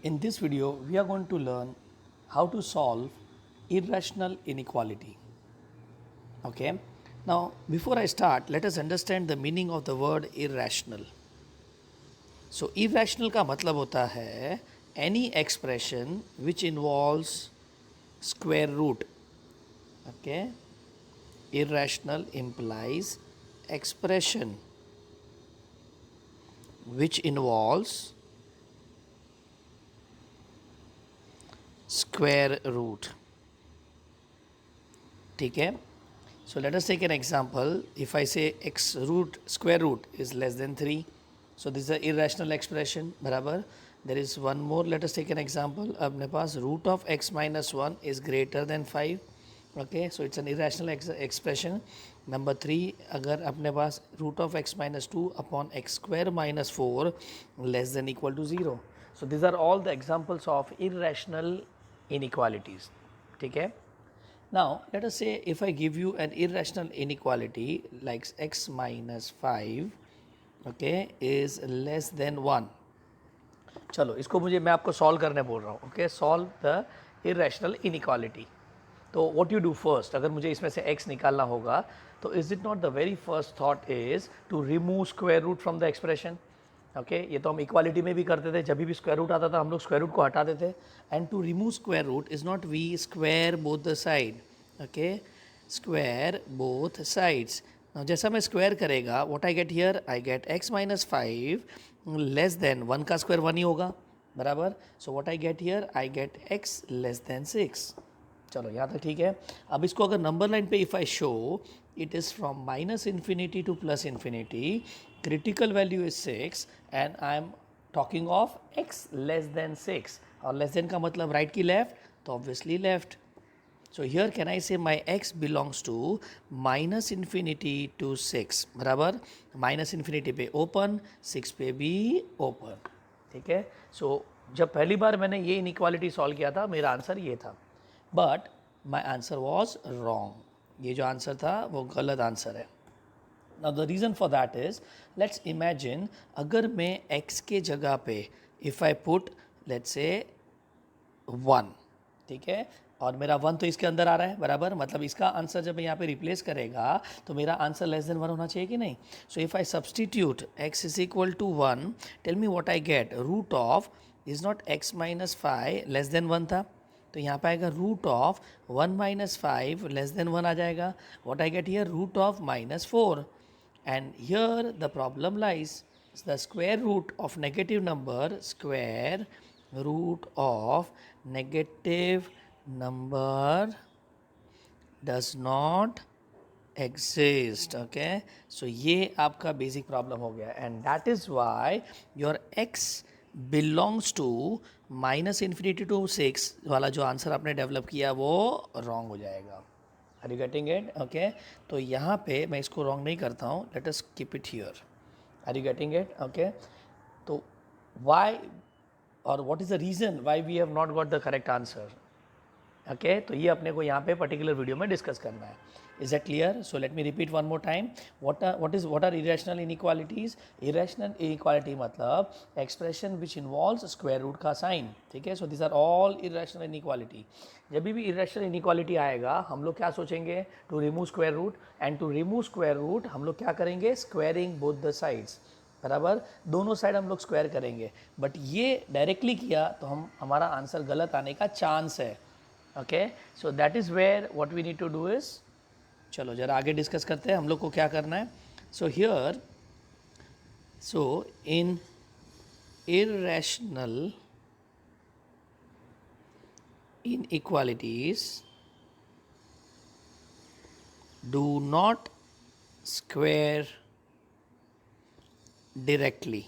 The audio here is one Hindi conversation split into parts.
In this video, we are going to learn how to solve irrational inequality. Okay. Now, before I start, let us understand the meaning of the word irrational. So, irrational का मतलब होता है any expression which involves square root. Okay. Irrational implies expression which involves square root. ठीक है. So let us take an example. If I say x root square root is less than 3, so this is an irrational expression. बराबर. There is one more. Let us take an example. अपने पास root of x minus 1 is greater than 5. Okay, so it's an irrational expression. Number 3, अगर अपने पास root of x minus 2 upon x square minus 4 less than equal to 0. So these are all the examples of irrational inequalities. ठीक है. Now, let us say if I give you an irrational inequality like x minus 5, okay, is less than 1. चलो इसको मुझे मैं आपको सॉल्व करने बोल रहा हूँ. Okay, solve the irrational inequality. तो व्हाट यू डू फर्स्ट, अगर मुझे इसमें से x निकालना होगा तो is it not the very first thought is to remove square root from the expression. Okay, ये तो हम इक्वालिटी में भी करते थे. जब भी स्क्वायर रूट आता था हम लोग स्क्वायर रूट को हटा देते. And to remove square root is not we square both the side. Okay, square both sides. जैसा मैं स्क्वायर करेगा what I get here, I get x minus 5 less than 1 का स्क्वायर 1 ही होगा. बराबर. So what I get here, I get x less than 6. चलो यहाँ तक ठीक है. अब इसको अगर नंबर लाइन पे if I show it is from minus infinity to plus infinity, critical value is 6 and I am talking of x less than 6. और लेस देन का मतलब राइट की लेफ्ट, तो obviously left. So here can I say my x belongs to minus infinity to 6. बराबर. माइनस इन्फिनिटी पे ओपन, 6 पे भी ओपन. ठीक है. सो जब पहली बार मैंने ये इनइक्वालिटी सॉल्व किया था मेरा आंसर ये था, but my answer was wrong. ये जो आंसर था वो गलत आंसर है. Now the reason for that is, let's imagine अगर मैं x के जगह पे if I put let's say 1, ठीक है, और मेरा 1 तो इसके अंदर आ रहा है. बराबर. मतलब इसका आंसर जब मैं यहाँ पे रिप्लेस करेगा तो मेरा आंसर लेस देन 1 होना चाहिए कि नहीं. So if I substitute x is equal to 1, tell me what I get. Root of is not x minus 5 less than 1 था, तो यहाँ पे आएगा root of 1 minus 5 less than 1 आ जाएगा. What I get here, root of minus 4. And here the problem lies the square root of negative number, square root of negative number does not exist. Okay, so ये आपका बेसिक प्रॉब्लम हो गया. And that is why your x belongs to minus infinity to 6 वाला जो आंसर आपने डेवलप किया वो रॉन्ग हो जाएगा. Are you getting it? Okay, तो यहाँ पे मैं इसको रॉन्ग नहीं करता हूँ. Let us keep it here. Are you getting it? Okay, तो वाई और what is the reason why we have not got the correct answer. Okay, तो ये अपने को यहाँ पे पर्टिकुलर वीडियो में डिस्कस करना है. Is that clear? So let me repeat one more time. What are irrational inequalities. Irrational inequality मतलब expression which involves square root का साइन. ठीक है. So this are all irrational inequality. जब भी इरेशनल इनइक्वालिटी आएगा हम लोग क्या सोचेंगे, to remove square root. And to remove square root हम लोग क्या करेंगे, स्क्वायरिंग बोथ द साइड्स. बराबर. दोनों साइड हम लोग स्क्वायर करेंगे. बट ये डायरेक्टली किया तो हमारा आंसर गलत आने का चांस है. Okay, so that is where what we need to do is, चलो जरा आगे डिस्कस करते हैं हम लोग को क्या करना है. So here, so in irrational inequalities do not square directly.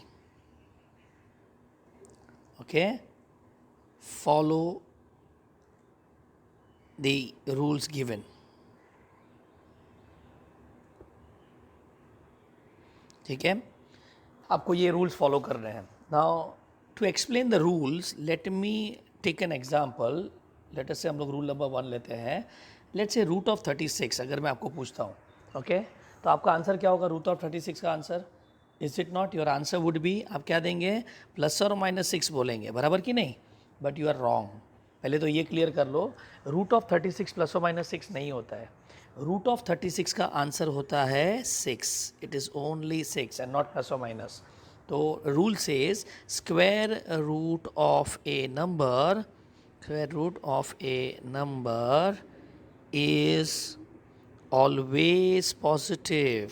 Okay, follow the rules given. ठीक है, आपको ये रूल्स फॉलो करने हैं. Now to explain the rules let me take an example. Let us say हम लोग रूल नंबर 1 लेते हैं. लेट्स से रूट ऑफ 36 अगर मैं आपको पूछता हूँ. ओके, तो आपका आंसर क्या होगा रूट ऑफ 36 का answer. Is it not? Your answer would B, आप क्या देंगे, प्लस और माइनस 6 बोलेंगे, बराबर कि नहीं? But you are wrong. पहले तो ये क्लियर कर लो, रूट ऑफ 36 प्लस और माइनस 6 नहीं होता है। रूट ऑफ 36 का आंसर होता है 6, it is only 6 and not plus और माइनस। तो rule says square root of a number, square root of a number is always positive.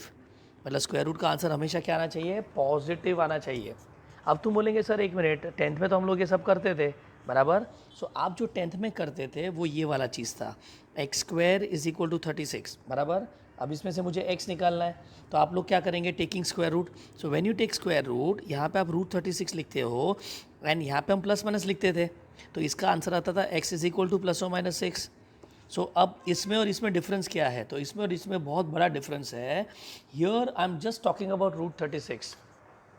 मतलब स्क्वायर रूट का आंसर हमेशा क्या आना चाहिए, पॉजिटिव आना चाहिए। अब तुम बोलेंगे सर एक मिनट, 10th में तो हम लोग ये सब करते थे, बराबर। सो आप जो 10th में करते थे वो ये वाला चीज़ था, X square is equal to 36, बराबर। अब इसमें से मुझे x निकालना है, तो आप लोग क्या करेंगे, taking square root. So when you take square root, यहाँ पे आप रूट 36 लिखते हो एंड यहाँ पे हम प्लस माइनस लिखते थे, तो इसका आंसर आता था x is equal two plus और माइनस 6। सो अब इसमें और इसमें डिफरेंस क्या है, तो इसमें और इसमें बहुत बड़ा डिफरेंस है। Here I am just talking about root 36,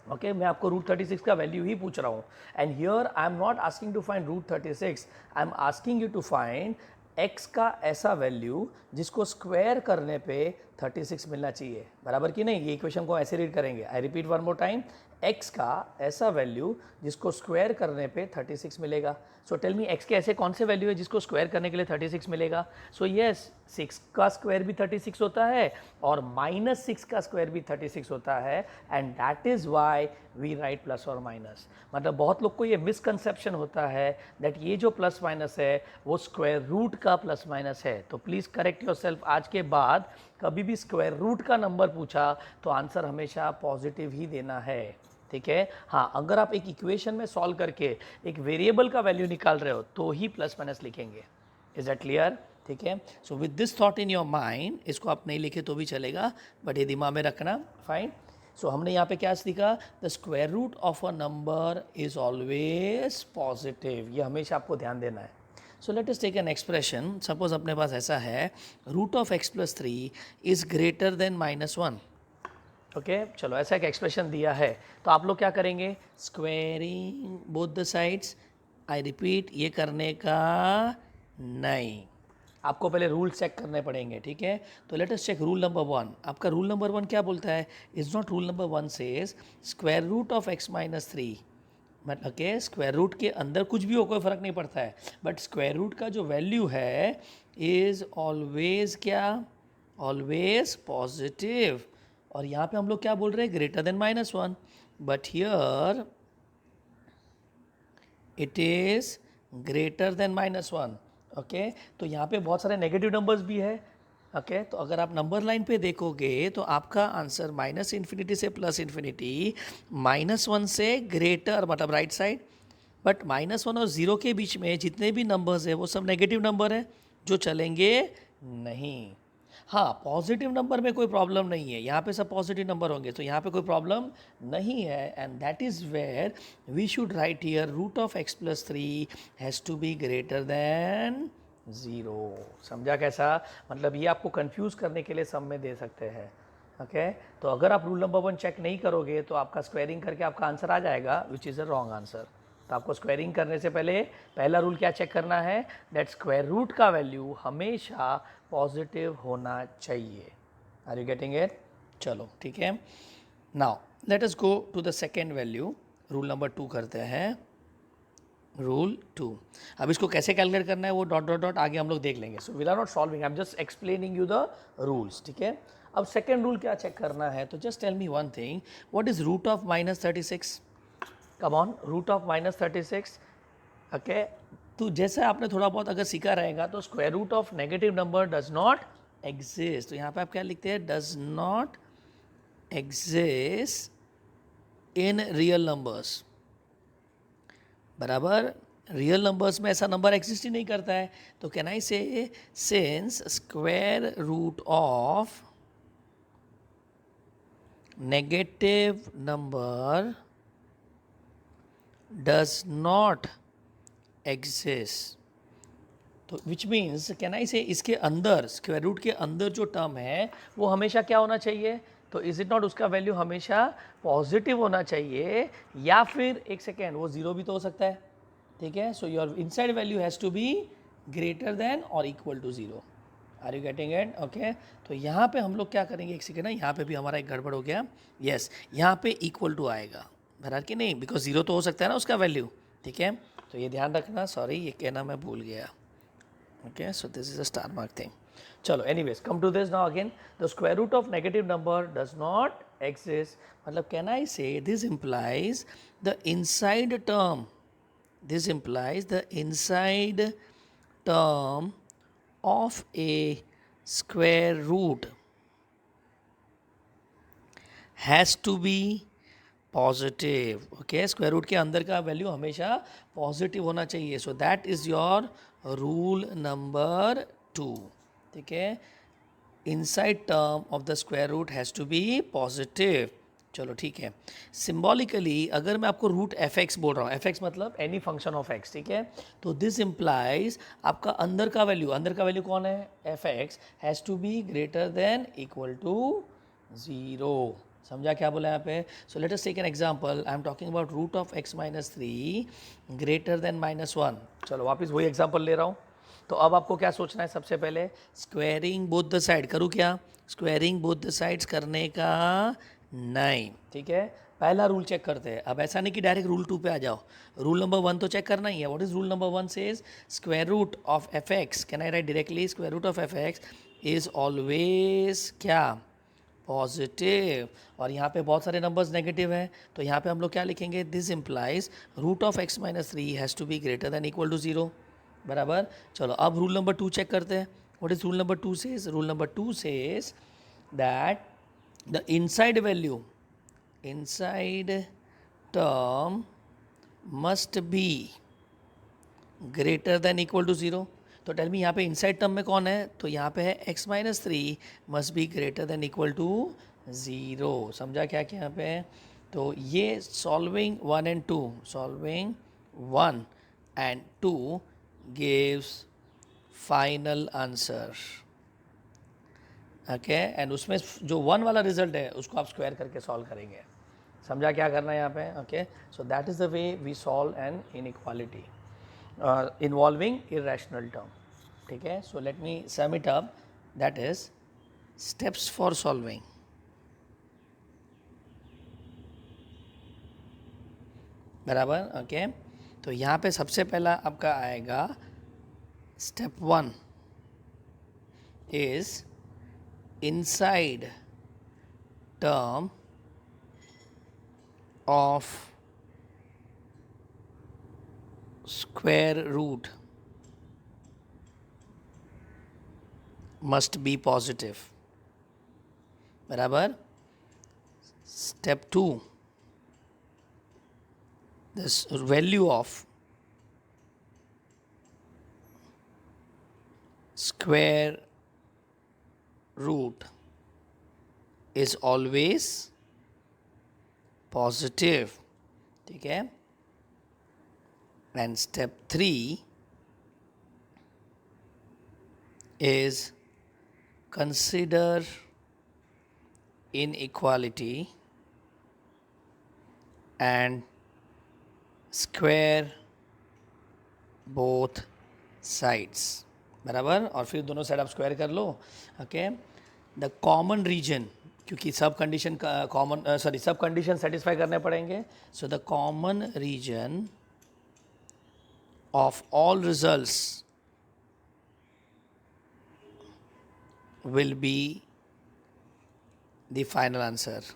okay मैं आपको रूट 36 का वैल्यू ही पूछ रहा हूँ। And here I am not asking to find root 36, I am asking you to find x का ऐसा वैल्यू जिसको स्क्वायर करने पे 36 मिलना चाहिए, बराबर कि नहीं? ये इक्वेशन को ऐसे रीड करेंगे, I repeat one more time, x का ऐसा वैल्यू जिसको स्क्वायर करने पे 36 मिलेगा। सो टेल मी x के ऐसे कौन से वैल्यू है जिसको स्क्वायर करने के लिए 36 मिलेगा? सो यस, 6 का स्क्वायर भी 36 होता है और माइनस 6 का स्क्वायर भी 36 होता है, and that is why we write plus और माइनस। मतलब बहुत लोग को ये मिसकंसेप्शन होता है दैट ये जो प्लस माइनस है वो स्क्वायर रूट का प्लस माइनस है। तो प्लीज़ करेक्ट योरसेल्फ, आज के बाद कभी भी स्क्वायर रूट का नंबर पूछा तो आंसर हमेशा पॉजिटिव ही देना है, ठीक है? हाँ, अगर आप एक इक्वेशन में सॉल्व करके एक वेरिएबल का वैल्यू निकाल रहे हो तो ही प्लस माइनस लिखेंगे। Is that clear? ठीक है। So with this thought in your mind, इसको आप नहीं लिखे तो भी चलेगा, बट ये दिमाग में रखना, फाइन। सो हमने यहाँ पे क्या सीखा, the square root of a number is always positive, ये हमेशा आपको ध्यान देना है। So let us take an expression, suppose अपने पास ऐसा है, root of x plus 3 is greater than -1। Okay चलो ऐसा एक एक्सप्रेशन दिया है, तो आप लोग क्या करेंगे, squaring both the sides. I repeat, ये करने का नहीं, आपको पहले रूल चेक करने पड़ेंगे, ठीक है? तो let us check rule number 1। आपका रूल नंबर 1 क्या बोलता है? Is not rule number 1 says square root of x minus 3, मतलब ओके स्क्वायर रूट के अंदर कुछ भी हो कोई फ़र्क नहीं पड़ता है, बट स्क्वायर रूट का जो वैल्यू है इज़ ऑलवेज क्या, ऑलवेज पॉजिटिव। और यहाँ पे हम लोग क्या बोल रहे हैं, greater than -1, but here it is greater than -1। Okay तो यहाँ पे बहुत सारे नेगेटिव नंबर्स भी है। ओके तो अगर आप नंबर लाइन पे देखोगे तो आपका आंसर -∞ से +∞, -1 से ग्रेटर, मतलब राइट साइड। बट -1 और 0 के बीच में जितने भी नंबर्स है वो सब नेगेटिव नंबर है जो चलेंगे नहीं। हाँ, पॉजिटिव नंबर में कोई प्रॉब्लम नहीं है, यहाँ पे सब पॉजिटिव नंबर होंगे तो यहाँ पे कोई प्रॉब्लम नहीं है। And that is where we should write here root of x plus 3 has to be greater than 0। समझा कैसा? मतलब ये आपको कंफ्यूज करने के लिए सब में दे सकते हैं। ओके तो अगर आप रूल नंबर 1 चेक नहीं करोगे तो आपका स्क्वायरिंग करके आपका आंसर आ जाएगा, विच इज़ अ रॉन्ग आंसर। तो आपको स्क्वायरिंग करने से पहले पहला रूल क्या चेक करना है, दैट स्क्वायर रूट का वैल्यू हमेशा पॉजिटिव होना चाहिए। Are you getting it? चलो ठीक है। Now let us go to the second value, rule number 2 करते हैं। रूल 2, अब इसको कैसे कैलकुलेट करना है वो डॉट डॉट डॉट आगे हम लोग देख लेंगे। So we are not solving, I am just explaining you the rules, ठीक है? अब सेकेंड रूल क्या चेक करना है, तो just tell me one thing, what is root of -36? Come on, root of -36। Okay तो जैसे आपने थोड़ा बहुत अगर सीखा रहेगा तो square root of negative number does not exist. तो यहाँ पे आप क्या लिखते हैं, does not exist in real numbers, बराबर। रियल नंबर्स में ऐसा नंबर एग्जिस्ट ही नहीं करता है। तो can I say since square root of negative number does not exist, तो विच मीन्स कैन आई से इसके अंदर, स्क्वायर रूट के अंदर जो टर्म है वो हमेशा क्या होना चाहिए, तो इज इट नॉट उसका वैल्यू हमेशा पॉजिटिव होना चाहिए, या फिर एक सेकेंड वो 0 भी तो हो सकता है, ठीक है? So your inside value has to be greater than और equal to 0। Are you getting it? Okay, तो यहाँ पे हम लोग क्या करेंगे, एक सेकेंड ना, यहाँ पे भी हमारा एक गड़बड़ हो गया. यस, यहाँ पे इक्वल टू आएगा बराबर कि नहीं, बिकॉज जीरो तो हो सकता है ना उसका वैल्यू. ठीक है, तो ये ध्यान रखना. सॉरी, ये कहना मैं भूल गया. Okay, so this is a star mark thing. चलो, anyways, come to this now again. The square root of negative number does not exist. मतलब can I say this implies the inside term, this implies the inside term of a square root has to be positive. Okay, square root के अंदर का वैल्यू हमेशा पॉजिटिव होना चाहिए. So that is your rule number 2. ठीक है, inside term of the square root has to be positive. चलो ठीक है, सिम्बॉलिकली अगर मैं आपको रूट एफ एक्स बोल रहा हूँ, एफ एक्स मतलब एनी फंक्शन ऑफ एक्स. ठीक है, तो दिस इम्प्लाइज आपका अंदर का वैल्यू कौन है, f x has to be greater than equal to 0. समझा क्या बोला यहाँ पे? So let us take an example. I am talking about root of x minus 3 greater than -1. चलो वापस वही एग्जांपल ले रहा हूँ. तो अब आपको क्या सोचना है, सबसे पहले स्क्वायरिंग बोथ द साइड. करूँ क्या, स्क्वायरिंग बोथ द साइड्स करने का नहीं. ठीक है, पहला रूल चेक करते हैं. अब ऐसा नहीं कि डायरेक्ट रूल 2 पे आ जाओ, रूल नंबर 1 तो चेक करना ही है. What is rule number 1 says, square root of f x, can I write directly, square root of f x is always क्या, पॉजिटिव. और यहाँ पे बहुत सारे नंबर्स नेगेटिव हैं, तो यहाँ पे हम लोग क्या लिखेंगे, this implies root of x minus 3 has to be greater than equal to 0. बराबर. चलो अब रूल नंबर 2 चेक करते हैं. What is rule number 2 says, rule number 2 says that the inside value, inside term must be greater than equal to 0. तो टेल मी यहाँ पे इनसाइड टर्म में कौन है, तो यहाँ पे है x minus 3 must be greater than equal to 0. समझा क्या क्या यहाँ पे? तो ये solving 1 and 2, solving 1 and 2 gives final answer. Okay, and उसमें जो 1 वाला रिजल्ट है उसको आप स्क्वायर करके सॉल्व करेंगे. समझा क्या करना है यहाँ पे? Okay, so that is the way we solve an inequality involving irrational term. ठीक है, so let me sum it up. That is steps for solving. बराबर. ओके, तो यहाँ पे सबसे पहला आपका आएगा step 1 is inside term of square root must be positive. बराबर. Step 2, this value of square root is always positive. ठीक है, and step 3 is consider inequality and square both sides. बराबर. और फिर दोनों साइड आप स्क्वायर कर लो. ओके, द कॉमन रीजन, क्योंकि सब कंडीशन कॉमन सब कंडीशन सेटिस्फाई करने पड़ेंगे. So the common region of all results will be the final answer.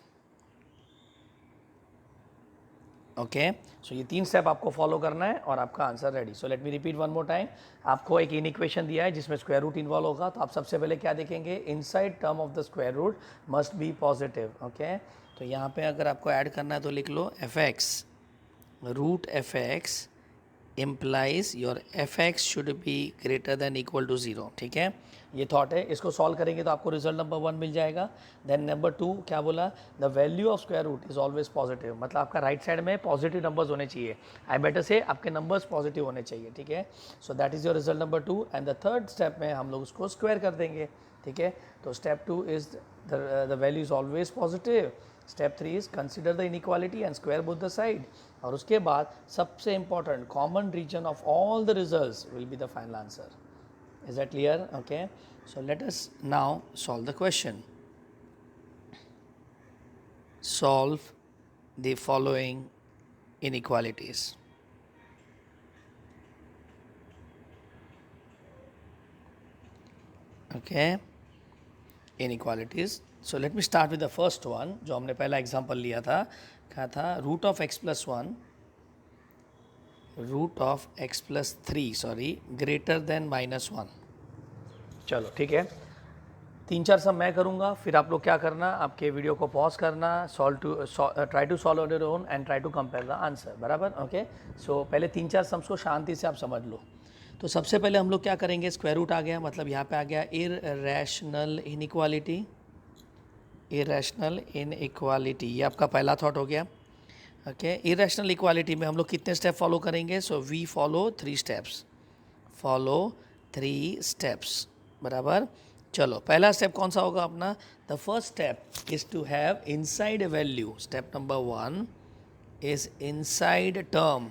Okay, so ये 3 स्टेप आपको फॉलो करना है और आपका answer ready. So let me repeat one more time. आपको एक इनइक्वेशन दिया है जिसमें स्क्वायर रूट इन्वॉल्व होगा, तो आप सबसे पहले क्या देखेंगे, inside term of the square root must be positive. Okay, तो यहाँ पे अगर आपको ऐड करना है तो लिख लो f x, root f x implies your fx should be greater than equal to 0. ठीक है, ये थॉट है. इसको सॉल्व करेंगे तो आपको रिजल्ट नंबर 1 मिल जाएगा. देन नंबर 2 क्या बोला, the value of square root is always positive. मतलब आपका राइट साइड में पॉजिटिव नंबर्स होने चाहिए. आई बेटर से आपके नंबर्स पॉजिटिव होने चाहिए. ठीक है, सो that is your result number 2. And the third step में हम लोग उसको स्क्वायर कर देंगे. ठीक है, तो step 2 is the value is always positive. Step 3 is consider the inequality and square both the side. और उसके बाद सबसे important, common region of all the results will be the final answer. Is that clear? Okay. So let us now solve the question. Solve the following inequalities. Okay. Inequalities. So let me start with the first one. जो हमने पहला एग्जाम्पल लिया था, क्या था? Root of x plus one, root of x plus three sorry greater than minus one. चलो ठीक है, 3-4 सम मैं करूँगा, फिर आप लोग क्या करना, आपके वीडियो को पॉज करना, try to solve on your own and try to compare the answer. बराबर? ओके. सो पहले 3-4 सम्स को शांति से आप समझ लो. तो सबसे पहले हम लोग क्या करेंगे, स्क्वायर रूट आ गया, मतलब यहाँ पे आ गया इररेशनल इनइक्वालिटी. इररेशनल इनइक्वालिटी, ये आपका पहला थॉट हो गया. ओके. इररेशनल इक्वालिटी में हम लोग कितने स्टेप फॉलो करेंगे? So we follow 3 steps. Follow 3 steps. बराबर? चलो पहला स्टेप कौन सा होगा अपना? The first step is to have inside value. Step number 1 is inside term.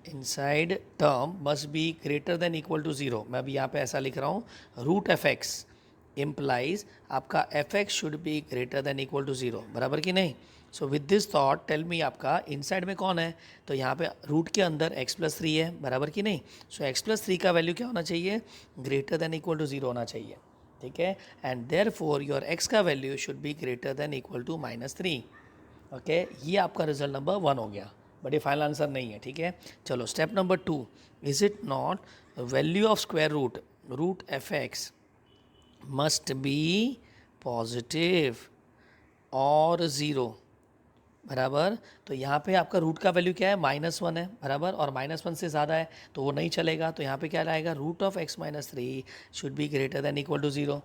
Inside term must be greater than equal to 0. मैं अभी यहाँ पे ऐसा लिख रहा हूँ, रूट एफ एक्स इम्प्लाइज आपका f x should be greater than equal to 0. बराबर कि नहीं? So with this thought tell मी आपका इनसाइड में कौन है? तो यहाँ पे रूट के अंदर x प्लस 3 है. बराबर कि नहीं? सो x प्लस 3 का वैल्यू क्या होना चाहिए? ग्रेटर देन इक्वल टू 0 होना चाहिए. ठीक है. And therefore your x का वैल्यू should be greater than equal to -3. Okay. ये आपका रिजल्ट नंबर 1 हो गया, बट ये फाइनल आंसर नहीं है. ठीक है. चलो step number 2, is it not value of square root, root f x must be positive और 0. बराबर? तो यहाँ पे आपका रूट का वैल्यू क्या है? -1 है. बराबर? और -1 से ज़्यादा है तो वो नहीं चलेगा. तो यहाँ पे क्या आएगा? Root of x minus 3 should be greater than equal to 0.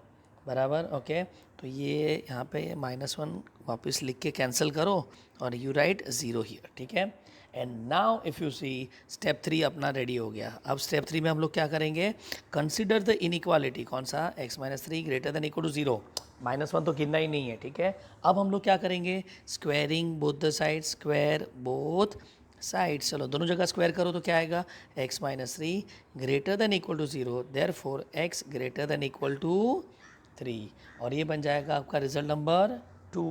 बराबर? ओके. तो ये यहाँ पे -1 वापस लिख के कैंसिल करो और यू राइट 0 हियर. ठीक है. And now if you see step 3 अपना रेडी हो गया. अब स्टेप 3 में हम लोग क्या करेंगे? Consider the inequality. कौन सा? x minus 3 greater than equal to 0. -1 तो गिनना ही नहीं है. ठीक है. अब हम लोग क्या करेंगे? Squaring both the side. Square both sides. चलो दोनों जगह स्क्वायर करो तो क्या आएगा? x minus 3 greater than equal to 0, therefore x greater than equal to 3. और ये बन जाएगा आपका रिजल्ट नंबर 2.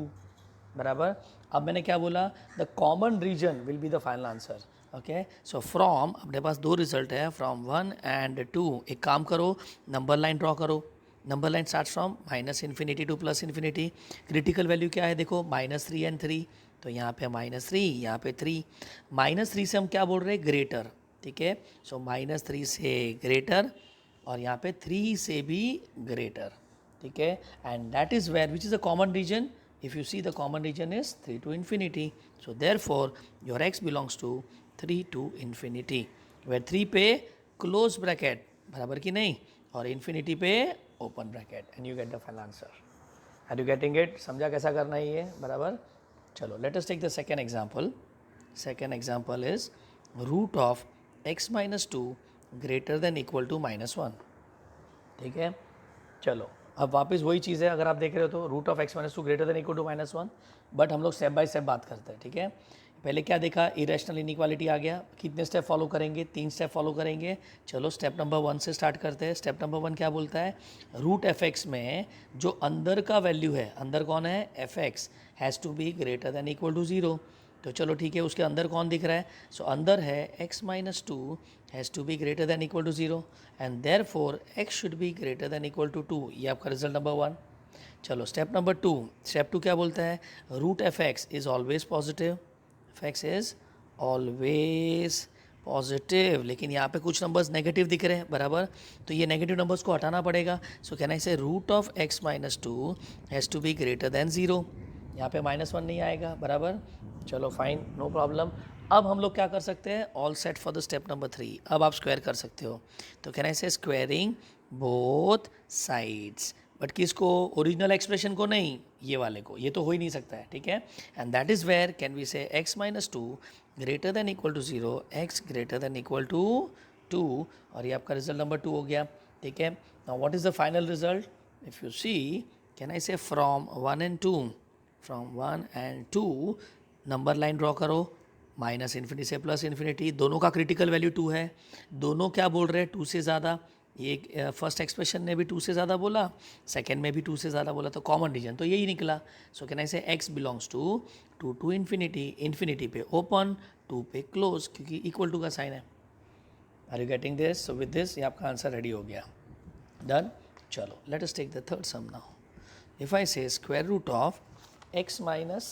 बराबर? अब मैंने क्या बोला? The common region will be the final answer. Okay. So from, अपने पास 2 रिजल्ट है, फ्रॉम 1 एंड 2. एक काम करो, नंबर लाइन ड्रॉ करो. Number line start from -∞ to +∞. Critical value क्या है? देखो -3 एंड 3. तो यहाँ पे -3, यहाँ पे 3. -3 से हम क्या बोल रहे हैं? ग्रेटर. ठीक है. सो -3 से ग्रेटर और यहाँ पे 3 से भी ग्रेटर. ठीक है. And that is where which is the common region. If you see, the common region is 3 to infinity. So therefore your x belongs to 3 to infinity, where 3 पे close bracket. बराबर कि नहीं? और infinity पे open bracket, and you get the final answer. Are you getting it? समझा कैसा करना है ये? बराबर? चलो let us take the second example. Second example is root of x minus 2 greater than equal to -1. ठीक है. चलो अब वापस वही चीज़ है, अगर आप देख रहे हो तो root of x minus 2 greater than equal to -1. But हम लोग स्टेप बाय स्टेप बात करते हैं. ठीक है. पहले क्या देखा? इरेशनल इनइक्वालिटी आ गया. कितने स्टेप फॉलो करेंगे? 3 स्टेप फॉलो करेंगे. चलो स्टेप नंबर 1 से स्टार्ट करते हैं. स्टेप नंबर 1 क्या बोलता है? रूट एफ एक्स में जो अंदर का वैल्यू है, अंदर कौन है? F x has to be greater than equal to 0. तो चलो ठीक है, उसके अंदर कौन दिख रहा है? सो अंदर है x minus 2 has to be greater than equal to 0 and therefore x should be greater than equal to 2. ये आपका रिजल्ट नंबर 1. चलो स्टेप नंबर 2. स्टेप 2 क्या बोलता है? Root f x is always positive. F x is always positive. लेकिन यहाँ पे कुछ नंबर्स नेगेटिव दिख रहे हैं. बराबर? तो ये नेगेटिव नंबर्स को हटाना पड़ेगा. सो can I say root of x minus 2 has to be greater than 0. यहाँ पे -1 नहीं आएगा. बराबर? चलो फाइन, नो प्रॉब्लम. अब हम लोग क्या कर सकते हैं? All set for the step number 3. अब आप स्क्वायर कर सकते हो. तो can I say squaring both sides. But किसको? ओरिजिनल एक्सप्रेशन को नहीं, ये वाले को. ये तो हो ही नहीं सकता है. ठीक है. And that is where can we say x minus 2 greater than equal to 0, x greater than equal to 2. और ये आपका रिजल्ट नंबर 2 हो गया. ठीक है. Now what is the final result? If you see, can I say from 1 and 2, from 1 and 2 number line draw करो. -∞ से +∞. दोनों का क्रिटिकल वैल्यू 2 है. दोनों क्या बोल रहे हैं? 2 से ज़्यादा. ये फर्स्ट एक्सप्रेशन ने भी 2 से ज़्यादा बोला, सेकेंड में भी 2 से ज़्यादा बोला, तो कॉमन रीजन तो यही निकला. सो can I say x belongs to 2 to infinity, infinity पे ओपन, 2 पे क्लोज, क्योंकि इक्वल टू का साइन है. Are you getting this? So with this ये आपका आंसर रेडी हो गया. डन. चलो let us take the third sum now. If I say square root of x minus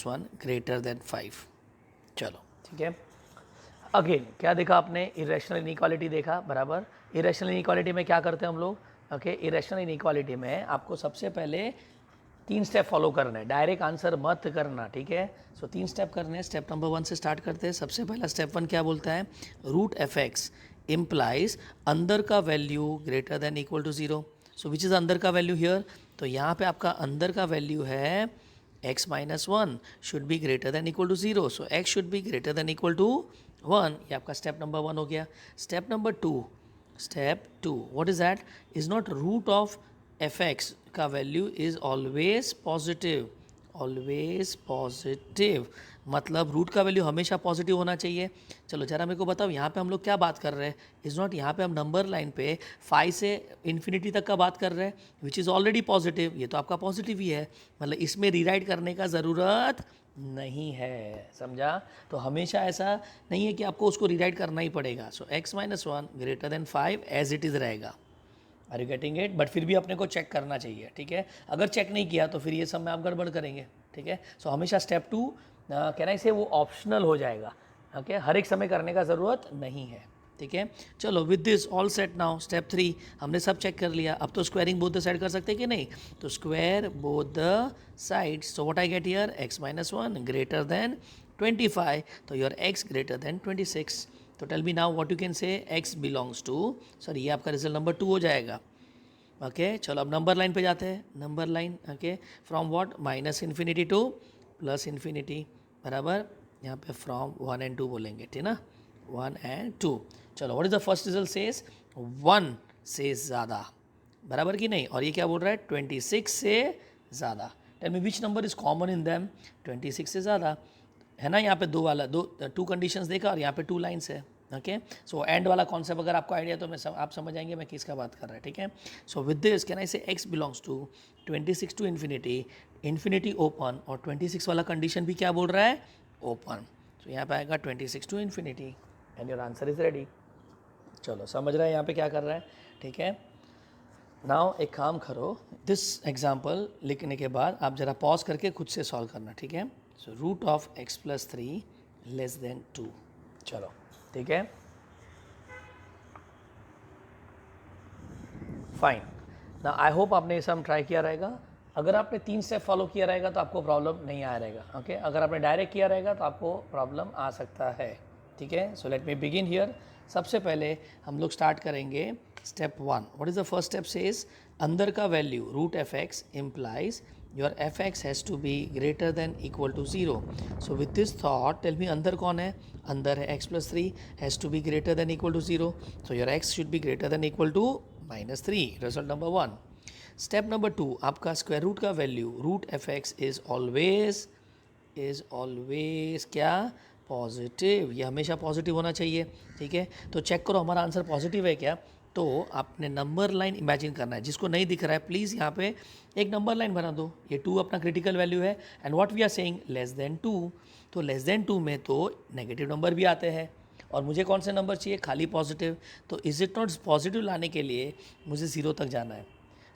1 greater than 5. चलो ठीक है. अगेन क्या देखा आपने? इरेशनल इनइक्वालिटी देखा. बराबर. इरेशनल इनइक्वालिटी में क्या करते हैं हम लोग? ओके, इरेशनल इनइक्वालिटी में आपको सबसे पहले 3 स्टेप फॉलो करना है, डायरेक्ट आंसर मत करना. ठीक है. सो 3 स्टेप करने हैं. स्टेप नंबर 1 से स्टार्ट करते हैं. सबसे पहला स्टेप 1 क्या बोलता है? रूट एफ एक्स इम्प्लाइज अंदर का value greater than equal to 0. So which is अंदर का वैल्यू हियर? तो यहाँ पे आपका अंदर का वैल्यू है x minus 1 should be greater than equal to 0. So x should be greater than equal to 1. ये आपका स्टेप नंबर 1 हो गया. Step number 2, what is that? Is not root of f x का value is always positive. Always positive मतलब रूट का वैल्यू हमेशा पॉजिटिव होना चाहिए. चलो जरा मेरे को बताओ यहाँ पे हम लोग क्या बात कर रहे हैं? इज़ नॉट, यहाँ पे हम नंबर लाइन पे 5 से इन्फिनिटी तक का बात कर रहे हैं, विच इज़ ऑलरेडी पॉजिटिव. ये तो आपका पॉजिटिव ही है, मतलब इसमें रीराइट करने का ज़रूरत नहीं है. समझा? तो हमेशा ऐसा नहीं है कि आपको उसको रीराइट करना ही पड़ेगा. So x minus 1 greater than 5 as it is रहेगा. Are you getting it? But फिर भी अपने को चेक करना चाहिए. ठीक है. अगर चेक नहीं किया तो फिर ये सब में आप गड़बड़ करेंगे. ठीक है. सो हमेशा स्टेप 2 कहना इसे वो ऑप्शनल हो जाएगा. ओके, हर एक समय करने का ज़रूरत नहीं है. ठीक है. चलो with this all set now. Step 3 हमने सब चेक कर लिया. अब तो स्क्वायरिंग बोथ द साइड कर सकते हैं कि नहीं? तो square both the sides. So what I get here? x minus 1 greater than 25. तो योर x ग्रेटर देन 26. तो tell me now what you can say. x belongs to, sorry ये आपका रिजल्ट नंबर 2 हो जाएगा. ओके चलो अब नंबर लाइन पे जाते हैं. Number line okay, from what? Minus infinity to plus infinity. बराबर. यहाँ पे फ्रॉम 1 and 2 बोलेंगे. ठीक ना? 1 and 2. चलो what is the first result? Says 1 से ज़्यादा. बराबर कि नहीं? और ये क्या बोल रहा है? 26 से ज़्यादा. Tell me which number is common in them? 26 से ज़्यादा है ना. यहाँ पे टू कंडीशंस देखा और यहाँ पे 2 लाइन्स है. ओके. सो एंड वाला कॉन्सेप्ट अगर आपको आइडिया तो आप समझ जाएंगे मैं किसका बात कर रहा है. ठीक है. So with this can I say x belongs to 26 to infinity, infinity open, और 26 वाला कंडीशन भी क्या बोल रहा है? ओपन. तो यहाँ पे आएगा 26 to infinity and your answer is ready. चलो समझ रहे हैं यहाँ पे क्या कर रहा है. ठीक है. नाउ एक काम करो, दिस एग्जाम्पल लिखने के बाद आप ज़रा पॉज करके खुद से सॉल्व करना. ठीक है. So root of x plus 3 less than 2. चलो ठीक है. फाइन. ना आई होप आपने ये सब ट्राई किया रहेगा. अगर आपने 3 स्टेप फॉलो किया रहेगा तो आपको प्रॉब्लम नहीं आया रहेगा. ओके. अगर आपने डायरेक्ट किया रहेगा तो आपको प्रॉब्लम आ सकता है. ठीक है. So let me begin here. सबसे पहले हम लोग स्टार्ट करेंगे step 1. What is the first step? Says अंदर का value root f x implies your f x has to be greater than equal to 0. So with this thought tell me अंदर कौन है? अंदर है x plus 3 has to be greater than equal to 0. So your x should be greater than equal to minus 3. Result number 1. Step number 2 आपका स्क्वायर रूट का value root f x is always क्या? पॉजिटिव. ये हमेशा पॉजिटिव होना चाहिए. ठीक है. तो चेक करो हमारा आंसर पॉजिटिव है क्या. तो आपने नंबर लाइन इमेजिन करना है. जिसको नहीं दिख रहा है प्लीज़ यहाँ पे एक नंबर लाइन बना दो. ये 2 अपना क्रिटिकल वैल्यू है and what we are saying less than 2. तो लेस देन 2 में तो नेगेटिव नंबर भी आते हैं और मुझे कौन से नंबर चाहिए? खाली पॉजिटिव. तो इज इट नॉट पॉजिटिव लाने के लिए मुझे 0 तक जाना है.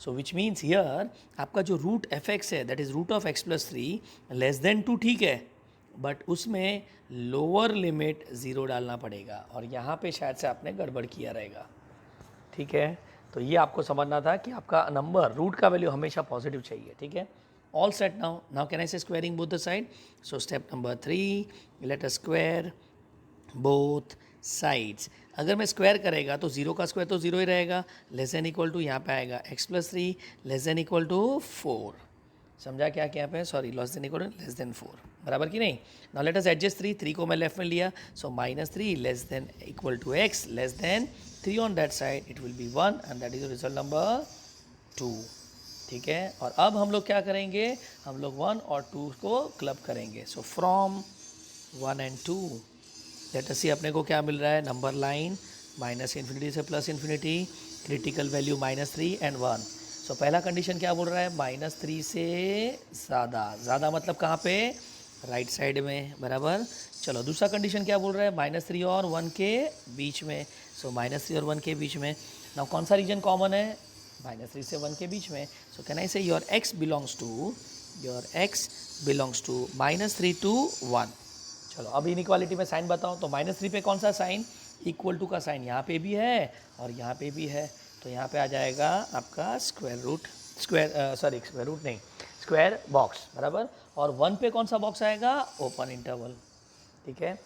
सो विच मीन्स हियर आपका जो रूट एफ एक्स है that is root of x plus 3 less than 2. ठीक है. बट उसमें लोअर लिमिट 0 डालना पड़ेगा और यहाँ पे शायद से आपने गड़बड़ किया रहेगा. ठीक है. तो ये आपको समझना था कि आपका नंबर रूट का वैल्यू हमेशा पॉजिटिव चाहिए. ठीक है. All set. Now can I say squaring both the side. So step number 3 let us square both sides. अगर मैं स्क्वायर करेगा तो 0 का स्क्वायर तो 0 ही रहेगा. लेस देन इक्वल टू यहाँ पे आएगा x plus 3 less than equal to 4. समझा क्या क्या पे? Sorry, less than equal to less than 4. बराबर कि नहीं? नाउ लेट अस एडजस्ट 3 को मैं लेफ्ट में लिया. So minus 3 less than equal to x less than 3 on that side it will be 1 and that is result number 2. ठीक है. और अब हम लोग क्या करेंगे? हम लोग 1 और 2 को क्लब करेंगे. So from 1 and 2 let us see अपने को क्या मिल रहा है, नंबर लाइन माइनस इन्फिनिटी से plus infinity, critical value -3 and 1। So पहला कंडीशन क्या बोल रहा है, -3 से ज़्यादा, ज़्यादा मतलब कहाँ पे, राइट साइड में, बराबर। चलो दूसरा कंडीशन क्या बोल रहा है, -3 और 1 के बीच में। सो -3 और 1 के बीच में, नाउ कौन सा रीजन कॉमन है, -3 से 1 के बीच में। सो can I say your x belongs to -3 to 1। चलो अब इनइक्वालिटी में साइन बताओ, तो -3 पे कौन सा साइन, इक्वल टू का साइन यहाँ पे भी है और यहाँ पे भी है, तो यहाँ पे आ जाएगा आपका स्क्वायर बॉक्स, बराबर। और 1 पे कौन सा बॉक्स आएगा, ओपन इंटरवल, ठीक है।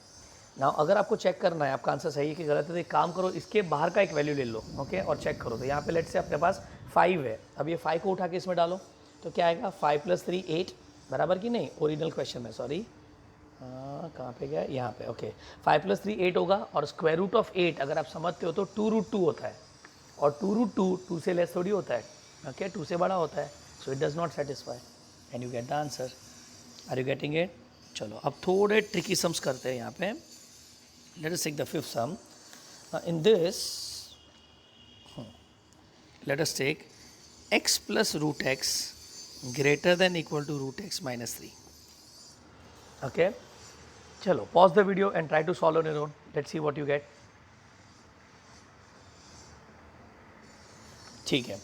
ना अगर आपको चेक करना है आपका आंसर सही है कि गलत है, तो एक काम करो, इसके बाहर का एक वैल्यू ले लो, ओके, और चेक करो। तो यहाँ पे लेट से अपने पास 5 है, अब ये 5 को उठा के इसमें डालो, तो क्या आएगा, 5 + 3 8, बराबर कि नहीं, ओरिजिनल क्वेश्चन में, सॉरी कहाँ पे गया, यहाँ पे, ओके। 5 + 3 8 होगा, और स्क्वायर रूट ऑफ 8 अगर आप समझते हो तो 2√2 होता है, और 2√2 2 से लेस थोड़ी होता है, ओके, 2 से बड़ा होता है। So it does not satisfy and you get the answer. Are you getting it. चलो अब थोड़े ट्रिकी सम्स करते हैं यहाँ पे। Let us take the fifth sum. In this let us take x + √x greater than equal to √x -3, okay। चलो pause the video and try to solve on your own, let's see what you get। ठीक है,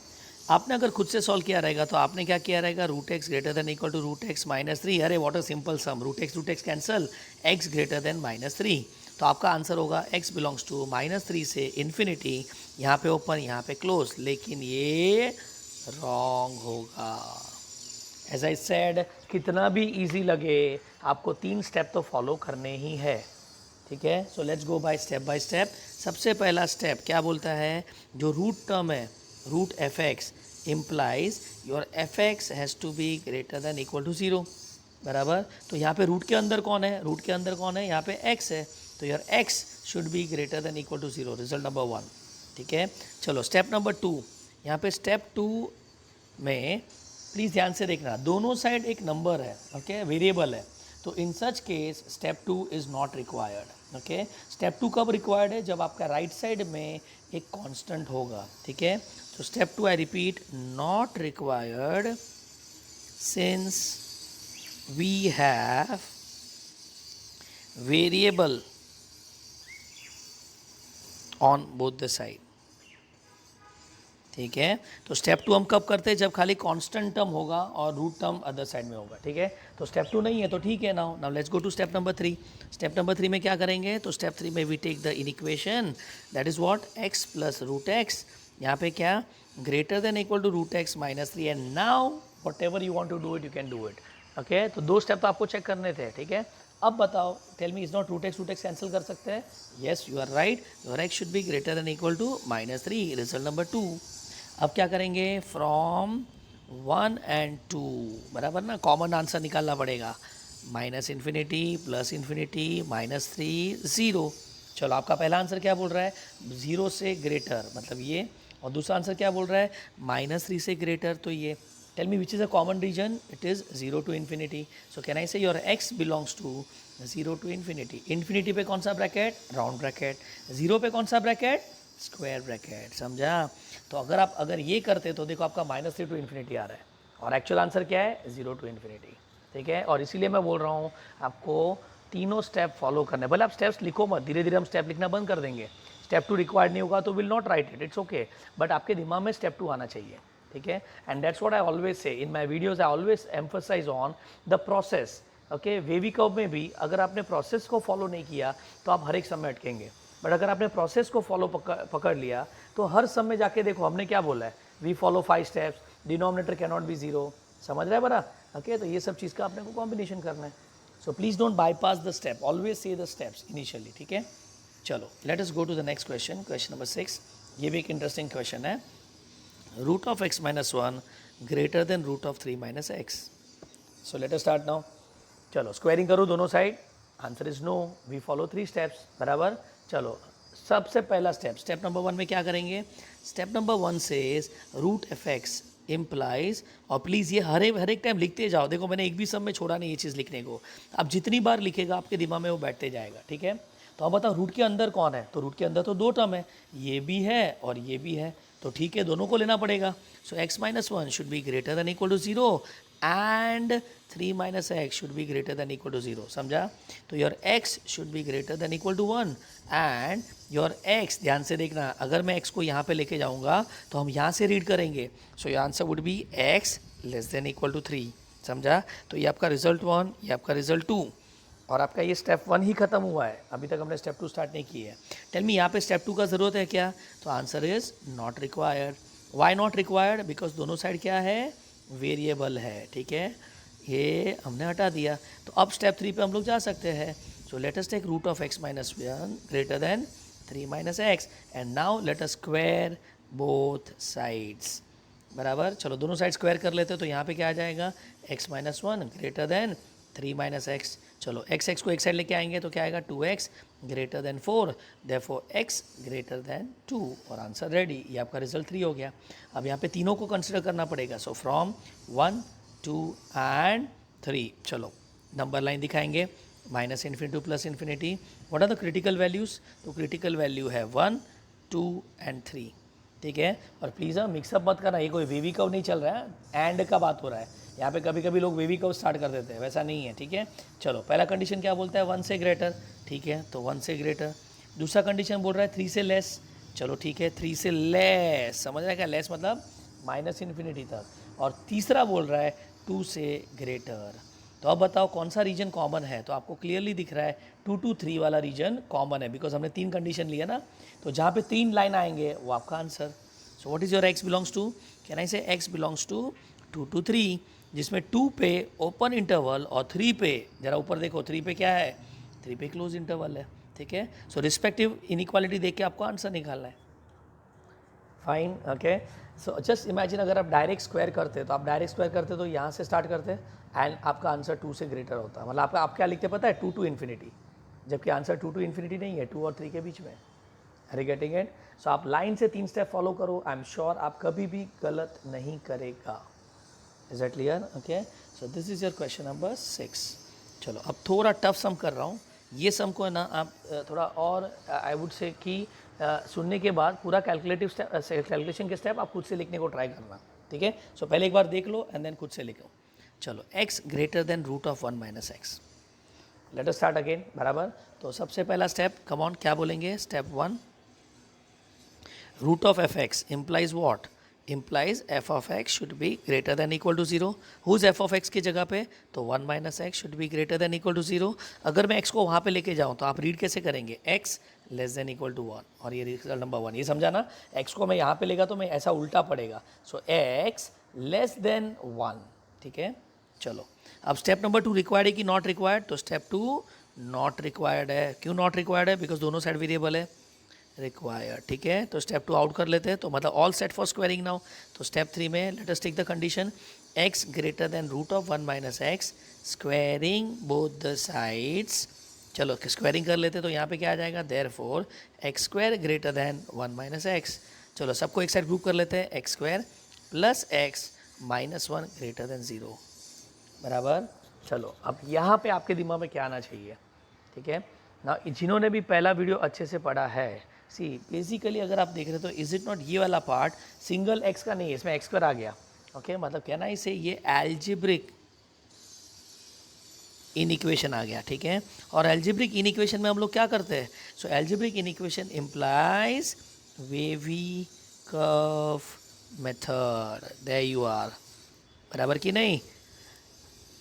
आपने अगर खुद से सॉल्व किया रहेगा तो आपने क्या किया रहेगा, √x greater than equal to √x -3, अरे what a simple some, √x cancel, x greater than -3, तो आपका आंसर होगा x बिलोंग्स टू -3 से इन्फिनिटी, यहाँ पे ओपन यहाँ पे क्लोज, लेकिन ये रॉन्ग होगा। एज आई सेड, कितना भी इजी लगे आपको 3 स्टेप तो फॉलो करने ही है, ठीक है। So let's go by step. सबसे पहला स्टेप क्या बोलता है, जो रूट टर्म है √f(x) implies your f(x) has to be greater than equal to 0, बराबर। तो यहाँ पे रूट के अंदर कौन है, रूट के अंदर कौन है, यहाँ पे x है, तो your x should be greater than equal to 0, result number 1, ठीक है। चलो स्टेप नंबर 2, यहाँ पे स्टेप 2 में प्लीज़ ध्यान से देखना, दोनों साइड एक नंबर है, ओके, वेरिएबल है, तो in such case step 2 is not required, okay. Step 2 कब रिक्वायर्ड है, जब आपका राइट साइड में एक कांस्टेंट होगा, ठीक है। तो step 2 I repeat, not required since we have variable on both the side, ठीक है। तो स्टेप 2 हम कब करते हैं, जब खाली कांस्टेंट टर्म होगा और रूट टर्म अदर साइड में होगा, ठीक है। तो स्टेप 2 नहीं है तो ठीक है। Now let's go to step number 3। Step number 3 में क्या करेंगे, तो स्टेप 3 में we take the inequation that is what, x + √x, यहाँ पे क्या, greater than equal to √x -3, and now whatever you want to do it you can do it, okay. तो 2 स्टेप तो आपको चेक करने थे, ठीक है। अब बताओ, tell me, is not √x cancel कर सकते हैं, yes you are right, your x should be greater than equal to -3, result number 2। अब क्या करेंगे, फ्रॉम 1 and 2, बराबर ना, कॉमन आंसर निकालना पड़ेगा, -∞ +∞ -3 0। चलो आपका पहला आंसर क्या बोल रहा है, 0 से ग्रेटर, मतलब ये, और दूसरा आंसर क्या बोल रहा है, -3 से ग्रेटर, तो ये। Tell me which is a common region, it is 0 to ∞। So can I say your x belongs to 0 to ∞। Infinity पे कौन सा ब्रैकेट, राउंड ब्रैकेट, 0 पे कौन सा ब्रैकेट, स्क्वायर ब्रैकेट, समझा। तो अगर ये करते तो देखो आपका -3 to ∞ आ रहा है, और एक्चुअल आंसर क्या है, 0 to ∞, ठीक है। और इसीलिए मैं बोल रहा हूँ आपको तीनों स्टेप फॉलो करने, भले आप स्टेप्स लिखो मत, धीरे धीरे हम स्टेप लिखना बंद कर देंगे, स्टेप 2 रिक्वायर्ड नहीं होगा तो will not write it, it's okay, but आपके दिमाग में स्टेप 2 आना चाहिए, ठीक है। And that's what I always say in my videos, I always emphasise on the process, okay. Wavy curve में भी अगर आपने प्रोसेस को फॉलो नहीं किया तो आप हर एक समय अटकेंगे, बट अगर आपने प्रोसेस को फॉलो पकड़ लिया तो हर समय जाके देखो हमने क्या बोला है, we follow 5 steps, denominator can not be 0, समझ रहे हैं बड़ा, ओके। तो ये सब चीज़ का आपने को कॉम्बिनेशन करना है, so please don't bypass the step, always say the steps initially, ठीक है। चलो let us go to the next question, question number 6। ये भी एक इंटरेस्टिंग क्वेश्चन है, √(x - 1) greater than √3 - x। So let us start now. चलो स्क्वायरिंग करो दोनों side, answer is no, we follow 3 steps, बराबर। चलो सबसे पहला स्टेप नंबर 1 में क्या करेंगे, स्टेप नंबर 1 से √f(x) इम्प्लाइज, और प्लीज़ ये हर एक टाइम लिखते जाओ, देखो मैंने एक भी सम में छोड़ा नहीं ये चीज़ लिखने को, आप जितनी बार लिखेगा आपके दिमाग में वो बैठते जाएगा, ठीक है। तो अब बताओ रूट के अंदर कौन है, तो रूट के अंदर तो दो टर्म है, ये भी है और ये भी है, तो ठीक है दोनों को लेना पड़ेगा. So x minus one should be greater than equal to 0 and 3 minus x should be greater than equal to 0. समझा? तो your x should be greater than equal to 1 and your x, ध्यान से देखना, अगर मैं x को यहाँ पे लेके जाऊँगा तो हम यहाँ से रीड करेंगे. So your answer would be x less than equal to 3. समझा? तो ये आपका रिजल्ट 1, ये आपका रिजल्ट 2 और आपका ये स्टेप 1 ही खत्म हुआ है, अभी तक हमने स्टेप 2 स्टार्ट नहीं की है. टेल मी यहाँ पे स्टेप 2 का ज़रूरत है क्या? तो answer is not required. Why not required? Because दोनों साइड क्या है, वेरिएबल है. ठीक है, ये हमने हटा दिया. तो अब स्टेप 3 पे हम लोग जा सकते हैं. So let us take root of x minus one greater than 3 minus x and now let us square both sides. बराबर, चलो दोनों साइड स्क्वायर कर लेते हैं. तो यहाँ पे क्या आ जाएगा, x minus one greater than 3 minus x. चलो x को एक साइड लेके आएंगे तो क्या आएगा, 2x greater than 4, therefore x greater then 2 और आंसर रेडी. ये आपका रिजल्ट 3 हो गया. अब यहाँ पे तीनों को कंसिडर करना पड़ेगा. So from 1, 2 and 3. चलो नंबर लाइन दिखाएंगे, minus infinity to plus infinity. What are the critical values? तो क्रिटिकल वैल्यू है 1, 2 एंड 3. ठीक है, और प्लीज़ मिक्सअप मत करना, ये कोई वेवी कर्व नहीं चल रहा है, एंड का बात हो रहा है. यहाँ पे कभी कभी लोग वेवी कर्व स्टार्ट कर देते हैं, वैसा नहीं है. ठीक है, चलो पहला कंडीशन क्या बोलता है, 1 से ग्रेटर. ठीक है, तो 1 से ग्रेटर. दूसरा कंडीशन बोल रहा है 3 से लेस. चलो ठीक है, 3 से लेस, समझ रहा है क्या, लेस मतलब माइनस इन्फिनिटी तक. और तीसरा बोल रहा है 2 से ग्रेटर. तो अब बताओ कौन सा रीजन कॉमन है. तो आपको क्लियरली दिख रहा है 2 to 3 वाला रीजन कॉमन है, बिकॉज हमने 3 कंडीशन लिया ना. तो जहाँ पे 3 लाइन आएंगे वो आपका answer. So what is your x belongs to, can I say x belongs to 2 to 3, जिसमें 2 पे ओपन इंटरवल और 3 पे, जरा ऊपर देखो 3 पे क्या है, 3 पे क्लोज इंटरवल है. ठीक है, सो रिस्पेक्टिव इनइक्वालिटी देख के आपको आंसर निकालना है. Fine, okay. So just imagine अगर आप डायरेक्ट स्क्वायर करते, तो आप डायरेक्ट स्क्वायर करते तो यहाँ से स्टार्ट करते एंड आपका आंसर 2 से ग्रेटर होता. मतलब आप क्या लिखते पता है, 2 to इन्फिनिटी, जबकि आंसर 2 to इन्फिनिटी नहीं है, 2 और 3 के बीच में. Are you getting it? So आप लाइन से 3 स्टेप फॉलो करो, आई एम श्योर आप कभी भी गलत नहीं करेगा. Is that clear? Okay, so this is your question number 6. चलो अब थोड़ा टफ सम कर रहा हूँ. ये सम को है ना आप थोड़ा और आई वुड से कि सुनने के बाद पूरा कैलकुलेशन के स्टेप आप खुद से लिखने को ट्राई करना. ठीक है, सो पहले एक बार देख लो एंड देन खुद से लिखो. चलो x greater than root of 1 minus x. Let us start again. बराबर, तो सबसे पहला स्टेप, कम ऑन, क्या बोलेंगे, step 1, root of f x implies what, implies f of x should be greater than equal to 0. Whose f of x की जगह पे, तो 1 minus x should be greater than equal to 0. अगर मैं x को वहाँ पे लेके जाऊँ तो आप रीड कैसे करेंगे, x less than equal to 1 और ये रिजल्ट नंबर 1. ये समझा ना, x को मैं यहाँ पे लेगा तो मैं ऐसा उल्टा पड़ेगा. So x less than 1. ठीक है, चलो अब स्टेप नंबर 2 रिक्वायर्ड है कि नॉट रिक्वायर्ड. तो स्टेप 2 नॉट रिक्वायर्ड है. क्यों नॉट रिक्वायर्ड है? बिकॉज दोनों साइड वेरिएबल है. रिक्वायर्ड. ठीक है, तो स्टेप 2 आउट कर लेते हैं. तो मतलब all set for squaring now. तो स्टेप 3 में let us take the condition x greater than root of 1 minus x squaring both the sides. चलो स्क्वायरिंग कर लेते हैं. तो यहाँ पे क्या आ जाएगा, therefore x square greater than 1 minus x. चलो सबको एक साइड ग्रुप कर लेते हैं, x square plus x minus 1 greater than 0. बराबर, चलो अब यहाँ पे आपके दिमाग में क्या आना चाहिए. ठीक है ना, जिन्होंने भी पहला वीडियो अच्छे से पढ़ा है, सी बेसिकली अगर आप देख रहे हो तो इज इट नॉट ये वाला पार्ट सिंगल x का नहीं है, इसमें x स्क्वायर आ गया. ओके, मतलब कहना इसे ये एल्जेब्रिक इन इक्वेशन आ गया. ठीक है, और एल्जेब्रिक इन इक्वेशन में हम लोग क्या करते हैं, so algebraic inequation implies wavy curve method. There you are. बराबर कि नहीं,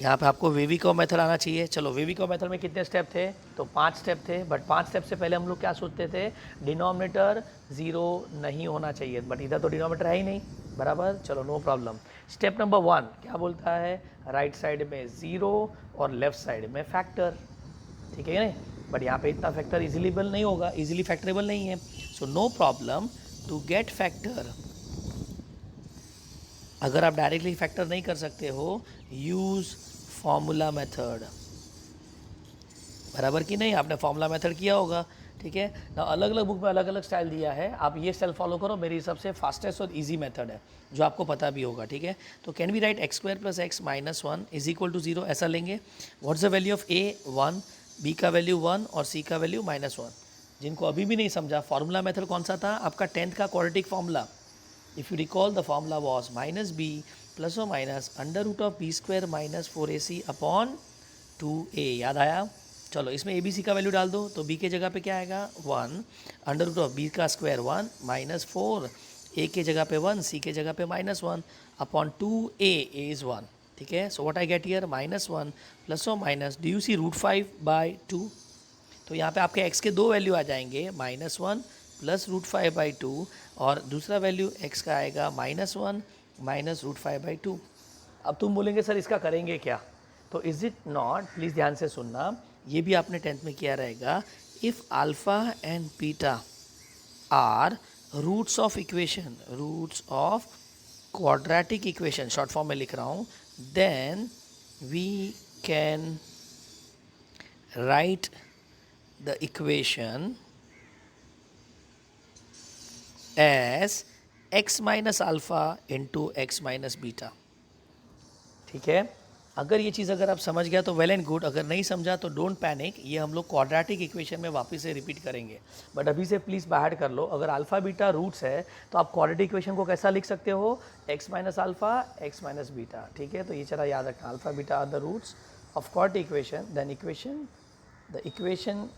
यहाँ पे आपको वेवी कर्व मेथड आना चाहिए. चलो वेवी कर्व मेथड में कितने स्टेप थे, तो 5 स्टेप थे. बट 5 स्टेप से पहले हम लोग क्या सोचते थे, डिनोमिनेटर 0 नहीं होना चाहिए, बट इधर तो डिनोमिनेटर है ही नहीं. बराबर, चलो नो प्रॉब्लम. स्टेप नंबर 1 क्या बोलता है, राइट साइड में 0 और लेफ्ट साइड में फैक्टर. ठीक है नहीं, बट यहाँ पे इतना फैक्टर इजीलीबल नहीं होगा, इजीली फैक्टरेबल नहीं है. So no problem, to get factor अगर आप डायरेक्टली फैक्टर नहीं कर सकते हो, यूज़ फॉर्मूला मेथड. बराबर कि नहीं, आपने फॉर्मूला मेथड किया होगा. ठीक है ना, अलग अलग बुक में अलग अलग स्टाइल दिया है, आप ये स्टाइल फॉलो करो, मेरी हिसाब से फास्टेस्ट और इजी मेथड है जो आपको पता भी होगा. ठीक है, तो can we write x square plus x minus 1 is equal to 0, ऐसा लेंगे. What's the value of a 1, B का वैल्यू 1 और सी का वैल्यू -1। जिनको अभी भी नहीं समझा, फॉर्मूला मेथड कौन सा था आपका 10th का quadratic formula. If you recall the formula was -b plus और minus √b² - 4ac upon 2a। याद आया? चलो इसमें ABC का वैल्यू डाल दो, तो B के जगह पे क्या आएगा 1 √b² 1 -4, A के जगह पे 1, C के जगह पे -1 अपॉन 2a, A इज़ 1। ठीक है, सो what I get here -1 plus और माइनस, डू यू सी √5/2। तो यहाँ पे आपके x के दो वैल्यू आ जाएंगे, -1 प्लस √5/2 और दूसरा वैल्यू x का आएगा -1 माइनस √5/2। अब तुम बोलेंगे सर इसका करेंगे क्या? तो इज़ इट नॉट, प्लीज़ ध्यान से सुनना, ये भी आपने 10th में किया रहेगा। If alpha and beta are roots of equation, roots of quadratic equation, short form में लिख रहा हूँ, then we can write the equation as x minus alpha into x minus beta। ठीक है, अगर ये चीज़ अगर आप समझ गया तो वेल एंड गुड, अगर नहीं समझा तो डोंट पैनिक, ये हम लोग क्वाड्रेटिक इक्वेशन में वापस से रिपीट करेंगे। बट अभी से प्लीज़ बाहर कर लो, अगर अल्फ़ा बीटा रूट्स है तो आप क्वाड्रेटिक इक्वेशन को कैसा लिख सकते हो, x minus alpha x minus beta. ठीक है, तो ये चला याद रखना, alpha beta are the roots of quadratic equation, then equation, the equation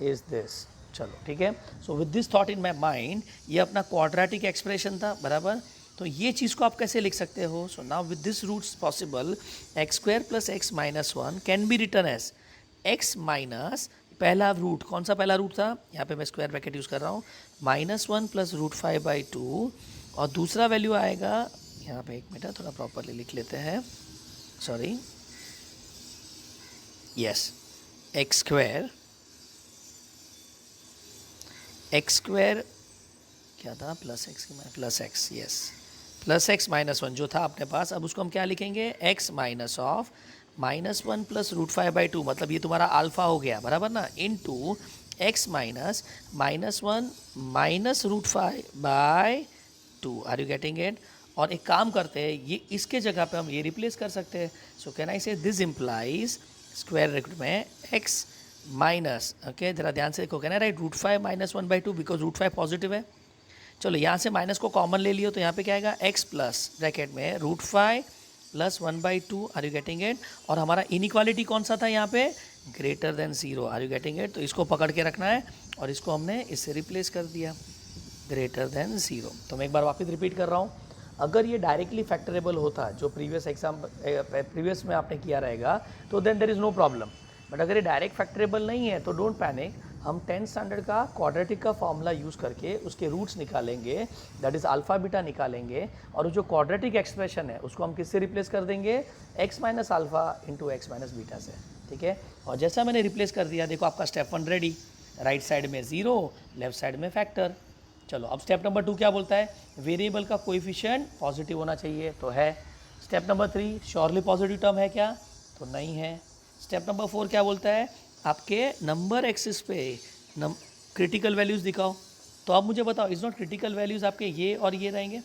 is this. चलो ठीक है, so with this thought in my mind, ये अपना क्वाड्रेटिक एक्सप्रेशन था, बराबर। तो ये चीज़ को आप कैसे लिख सकते हो? So now with this roots possible, x² + x - 1 can be written as x minus, पहला रूट कौन सा पहला रूट था, यहाँ पे मैं स्क्वायर ब्रैकेट यूज़ कर रहा हूँ, -1 प्लस √5/2 और दूसरा वैल्यू आएगा, यहाँ पे एक मिनट थोड़ा प्रॉपरली लिख लेते हैं, सॉरी, यस, x² क्या था, plus x, yes, plus x - 1 जो था अपने पास, अब उसको हम क्या लिखेंगे, x माइनस ऑफ -1 प्लस √5/2, मतलब ये तुम्हारा अल्फ़ा हो गया, बराबर ना, into x minus -1 minus √5/2। Are you getting it? और एक काम करते हैं, ये इसके जगह पे हम ये रिप्लेस कर सकते हैं। सो can I say this implies square bracket में x माइनस, ओके जरा ध्यान से देखो, कहना राइट √5 - 1/2 बिकॉज √5 पॉजिटिव है। चलो यहाँ से माइनस को कॉमन ले लियो, तो यहाँ पे क्या आएगा, x प्लस ब्रैकेट में √5 + 1/2। Are you getting it? और हमारा इनइक्वालिटी कौन सा था यहाँ पे, greater than 0। Are you getting it? तो इसको पकड़ के रखना है और इसको हमने इससे रिप्लेस कर दिया, ग्रेटर देन 0। तो मैं एक बार वापस रिपीट कर रहा हूँ, अगर ये डायरेक्टली फैक्टरेबल होता जो प्रीवियस में आपने किया रहेगा, तो then there is no problem. But अगर ये डायरेक्ट फैक्टरेबल नहीं है तो डोंट पैनिक, हम 10th स्टैंडर्ड का क्वाड्रेटिक का फॉर्मूला यूज़ करके उसके रूट्स निकालेंगे, दैट इज़ अल्फ़ा बीटा निकालेंगे, और जो क्वाड्रेटिक एक्सप्रेशन है उसको हम किससे रिप्लेस कर देंगे, x minus alpha into x minus beta से। ठीक है, और जैसा मैंने रिप्लेस कर दिया, देखो आपका स्टेप 1 रेडी, राइट साइड में 0, लेफ्ट साइड में फैक्टर। चलो अब स्टेप नंबर 2 क्या बोलता है, वेरिएबल का कोएफिशिएंट पॉजिटिव होना चाहिए, तो है। Step number 3, surely positive term है क्या, तो नहीं है। स्टेप नंबर 4 क्या बोलता है, आपके नंबर एक्सिस पे क्रिटिकल वैल्यूज़ दिखाओ। तो अब मुझे बताओ, इज़ नॉट क्रिटिकल वैल्यूज़ आपके ये और ये रहेंगे।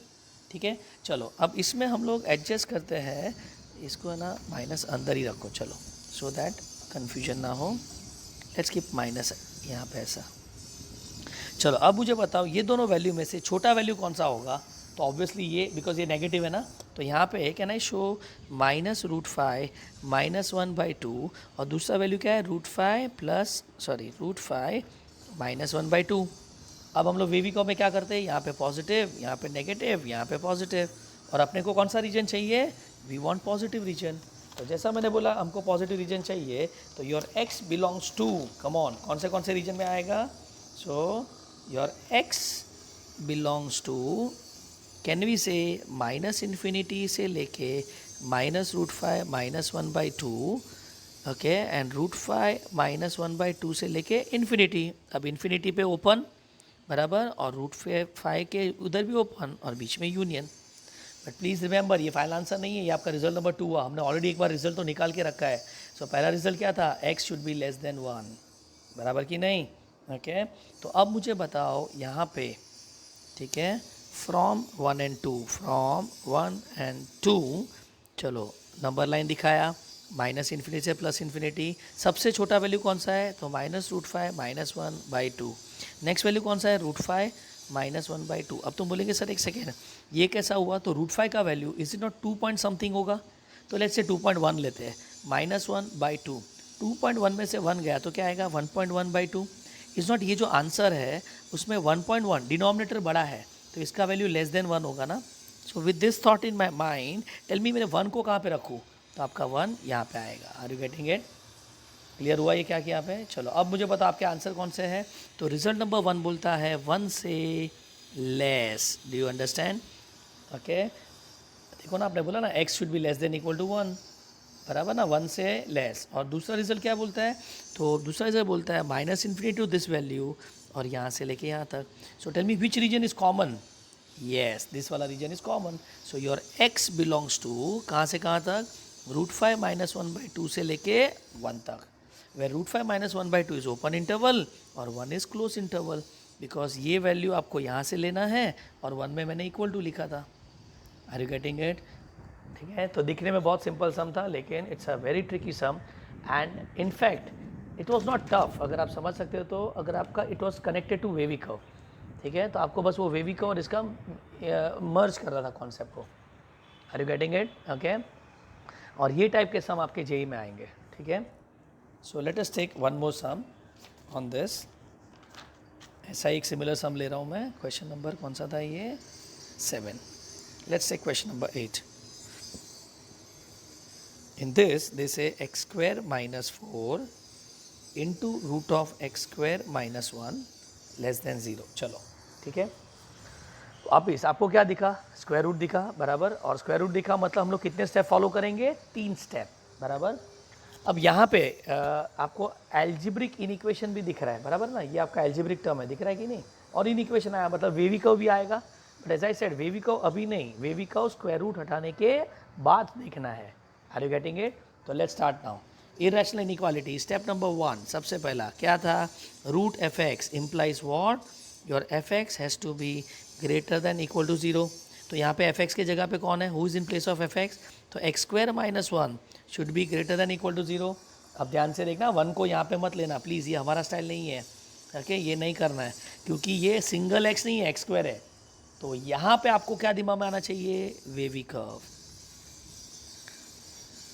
ठीक है, चलो अब इसमें हम लोग एडजस्ट करते हैं, इसको है ना माइनस अंदर ही रखो, चलो सो दैट कन्फ्यूजन ना हो, लेट्स कीप माइनस यहाँ पे ऐसा। चलो अब मुझे बताओ, ये दोनों वैल्यू में से छोटा वैल्यू कौन सा होगा, तो ऑब्वियसली ये, बिकॉज ये नेगेटिव है ना, तो यहाँ पे कैन आई शो -√5 - 1/2 और दूसरा वैल्यू क्या है, √5 - 1/2। अब हम लोग वेविको में क्या करते हैं, यहाँ पे पॉजिटिव, यहाँ पे नेगेटिव, यहाँ पे पॉजिटिव, और अपने को कौन सा रीजन चाहिए, वी वांट पॉजिटिव रीजन। तो जैसा मैंने बोला हमको पॉजिटिव रीजन चाहिए, तो your x belongs to, come on, कौन से रीजन में आएगा, so your x belongs to, can we say -∞ से लेके -√5 - 1/2, ओके, एंड √5 - 1/2 से लेके इन्फिनिटी। अब इन्फिनिटी पे ओपन, बराबर, और √5 के उधर भी ओपन और बीच में यूनियन। बट प्लीज़ रिमेंबर, ये फाइनल आंसर नहीं है, ये आपका रिजल्ट नंबर 2 हुआ, हमने ऑलरेडी एक बार रिजल्ट तो निकाल के रखा है। सो पहला रिजल्ट क्या था, x should be less than 1, बराबर कि नहीं, ओके। तो अब मुझे बताओ यहाँ पे, ठीक है, फ्रॉम 1 and 2, चलो नंबर लाइन दिखाया, माइनस इन्फिनिटी से प्लस इन्फिनिटी, सबसे छोटा वैल्यू कौन सा है, तो -√5 -1/2। नेक्स्ट वैल्यू कौन सा है, √5 -1/2। अब तुम बोलेंगे सर एक सेकेंड ये कैसा हुआ, तो √5 का value is it not 2 point something होगा, तो लेट्स से 2.1 लेते हैं, -1/2, 2.1 में से 1 गया तो क्या आएगा, 1.1/2। इज़ नॉट, ये जो आंसर है उसमें 1.1 डिनोमिनेटर बड़ा है तो इसका वैल्यू लेस देन 1 होगा ना। So with this thought in my mind tell me, मेरे 1 को कहाँ पे रखूँ, तो आपका 1 यहाँ पे आएगा। Are you getting it, clear हुआ ये क्या किया पे। चलो अब मुझे बताओ आपके आंसर कौन से हैं, तो रिजल्ट नंबर 1 बोलता है 1 से less. Do you understand, okay. देखो ना आपने बोला ना x should be less than equal to 1, बराबर ना, 1 से लेस। और दूसरा रिजल्ट क्या बोलता है, तो दूसरा रिजल्ट बोलता है -∞ टू दिस वैल्यू और यहाँ से लेके यहाँ तक। So tell me which region is common, yes this वाला region is common. So your x belongs to कहाँ से कहाँ तक, √5 -1/2 से लेके 1 तक, where √5 -1/2 इज ओपन इंटरवल और 1 इज क्लोज इंटरवल, बिकॉज ये वैल्यू आपको यहाँ से लेना है और 1 में मैंने इक्वल टू लिखा था। आर यू गेटिंग इट, ठीक है। तो दिखने में बहुत सिंपल सम था लेकिन it's a very tricky sum and in fact it was not tough, अगर आप समझ सकते हो तो। अगर आपका it was connected to wavy curve, ठीक है, तो आपको बस वो वेवी कर्व और इसका मर्ज कर रहा था कॉन्सेप्ट को। Are you getting it, okay. और ये टाइप के सम आपके जेई में आएंगे, ठीक है। So let us take one more sum on this. ऐसा एक सिमिलर सम ले रहा हूँ मैं। क्वेश्चन नंबर कौन सा था ये, 7। Let's take question number 8। In this, they say x square minus 4 into root of x square minus 1 less than 0। चलो ठीक है, तो आप इस आपको क्या दिखा, स्क्वायर रूट दिखा, बराबर। और स्क्वायर रूट दिखा मतलब हम लोग कितने स्टेप फॉलो करेंगे, 3 स्टेप, बराबर। अब यहाँ पे आपको एल्जिब्रिक इनइक्वेशन भी दिख रहा है, बराबर ना, ये आपका एल्जिब्रिक टर्म है, दिख रहा है कि नहीं। और इनइक्वेशन आया मतलब वेवी कर्व भी आएगा, but as I said wavy curve अभी नहीं, वेवी कर्व स्क्वायर रूट हटाने के बाद देखना है। आर यू गेटिंग इट, तो let's start now. Irrational inequality step number 1, सबसे पहला क्या था, root f x implies what, your f x has to be greater than equal to 0। तो यहाँ पे एफ एक्स की जगह पे कौन है, who is in place of f x, तो x square minus 1 should be greater than equal to 0। अब ध्यान से देखना, 1 को यहाँ पे मत लेना प्लीज़, ये हमारा स्टाइल नहीं है, ओके, ये नहीं करना है क्योंकि ये सिंगल एक्स नहीं है, एक्स स्क्वायर है। तो यहाँ पे आपको क्या दिमाग में आना चाहिए, वेवी कर्व,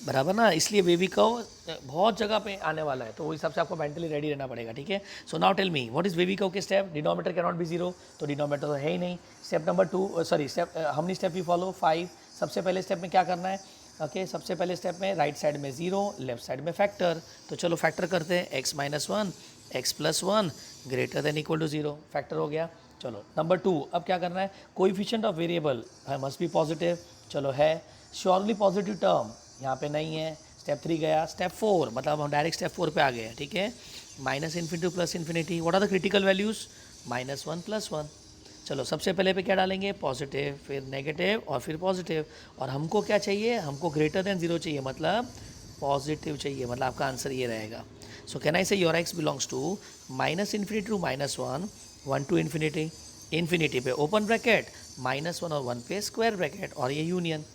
बराबर ना, इसलिए वेवी कर्व बहुत जगह पे आने वाला है, तो वो हिसाब से आपको मेंटली रेडी रहना पड़ेगा, ठीक है। So now tell me what is wavy curve के step, denominator can not be 0, तो डिनोमिनेटर तो है ही नहीं। स्टेप नंबर 2 सॉरी स्टेप हमने स्टेप भी फॉलो 5। सबसे पहले स्टेप में क्या करना है, ओके, सबसे पहले स्टेप में राइट साइड में 0, लेफ्ट साइड में फैक्टर। तो चलो फैक्टर करते हैं, x minus 1 x plus 1 greater than equal to 0, factor हो गया। चलो नंबर 2, अब क्या करना है, coefficient of variable must be positive, चलो है, श्योरली पॉजिटिव टर्म यहाँ पे नहीं है। स्टेप 3 गया, स्टेप 4 मतलब हम डायरेक्ट स्टेप 4 पे आ गए, ठीक है। -∞ Plus infinity, what are the critical values, -1 plus 1। चलो सबसे पहले पे क्या डालेंगे, पॉजिटिव, फिर नेगेटिव और फिर पॉजिटिव। और हमको क्या चाहिए, हमको ग्रेटर देन 0 चाहिए, मतलब पॉजिटिव चाहिए, मतलब आपका आंसर ये रहेगा। सो can I say your x belongs to -∞ to -1, 1 to infinity, infinity पे ओपन ब्रैकेट, -1 और 1 पे स्क्वायर ब्रैकेट, और ये यूनियन।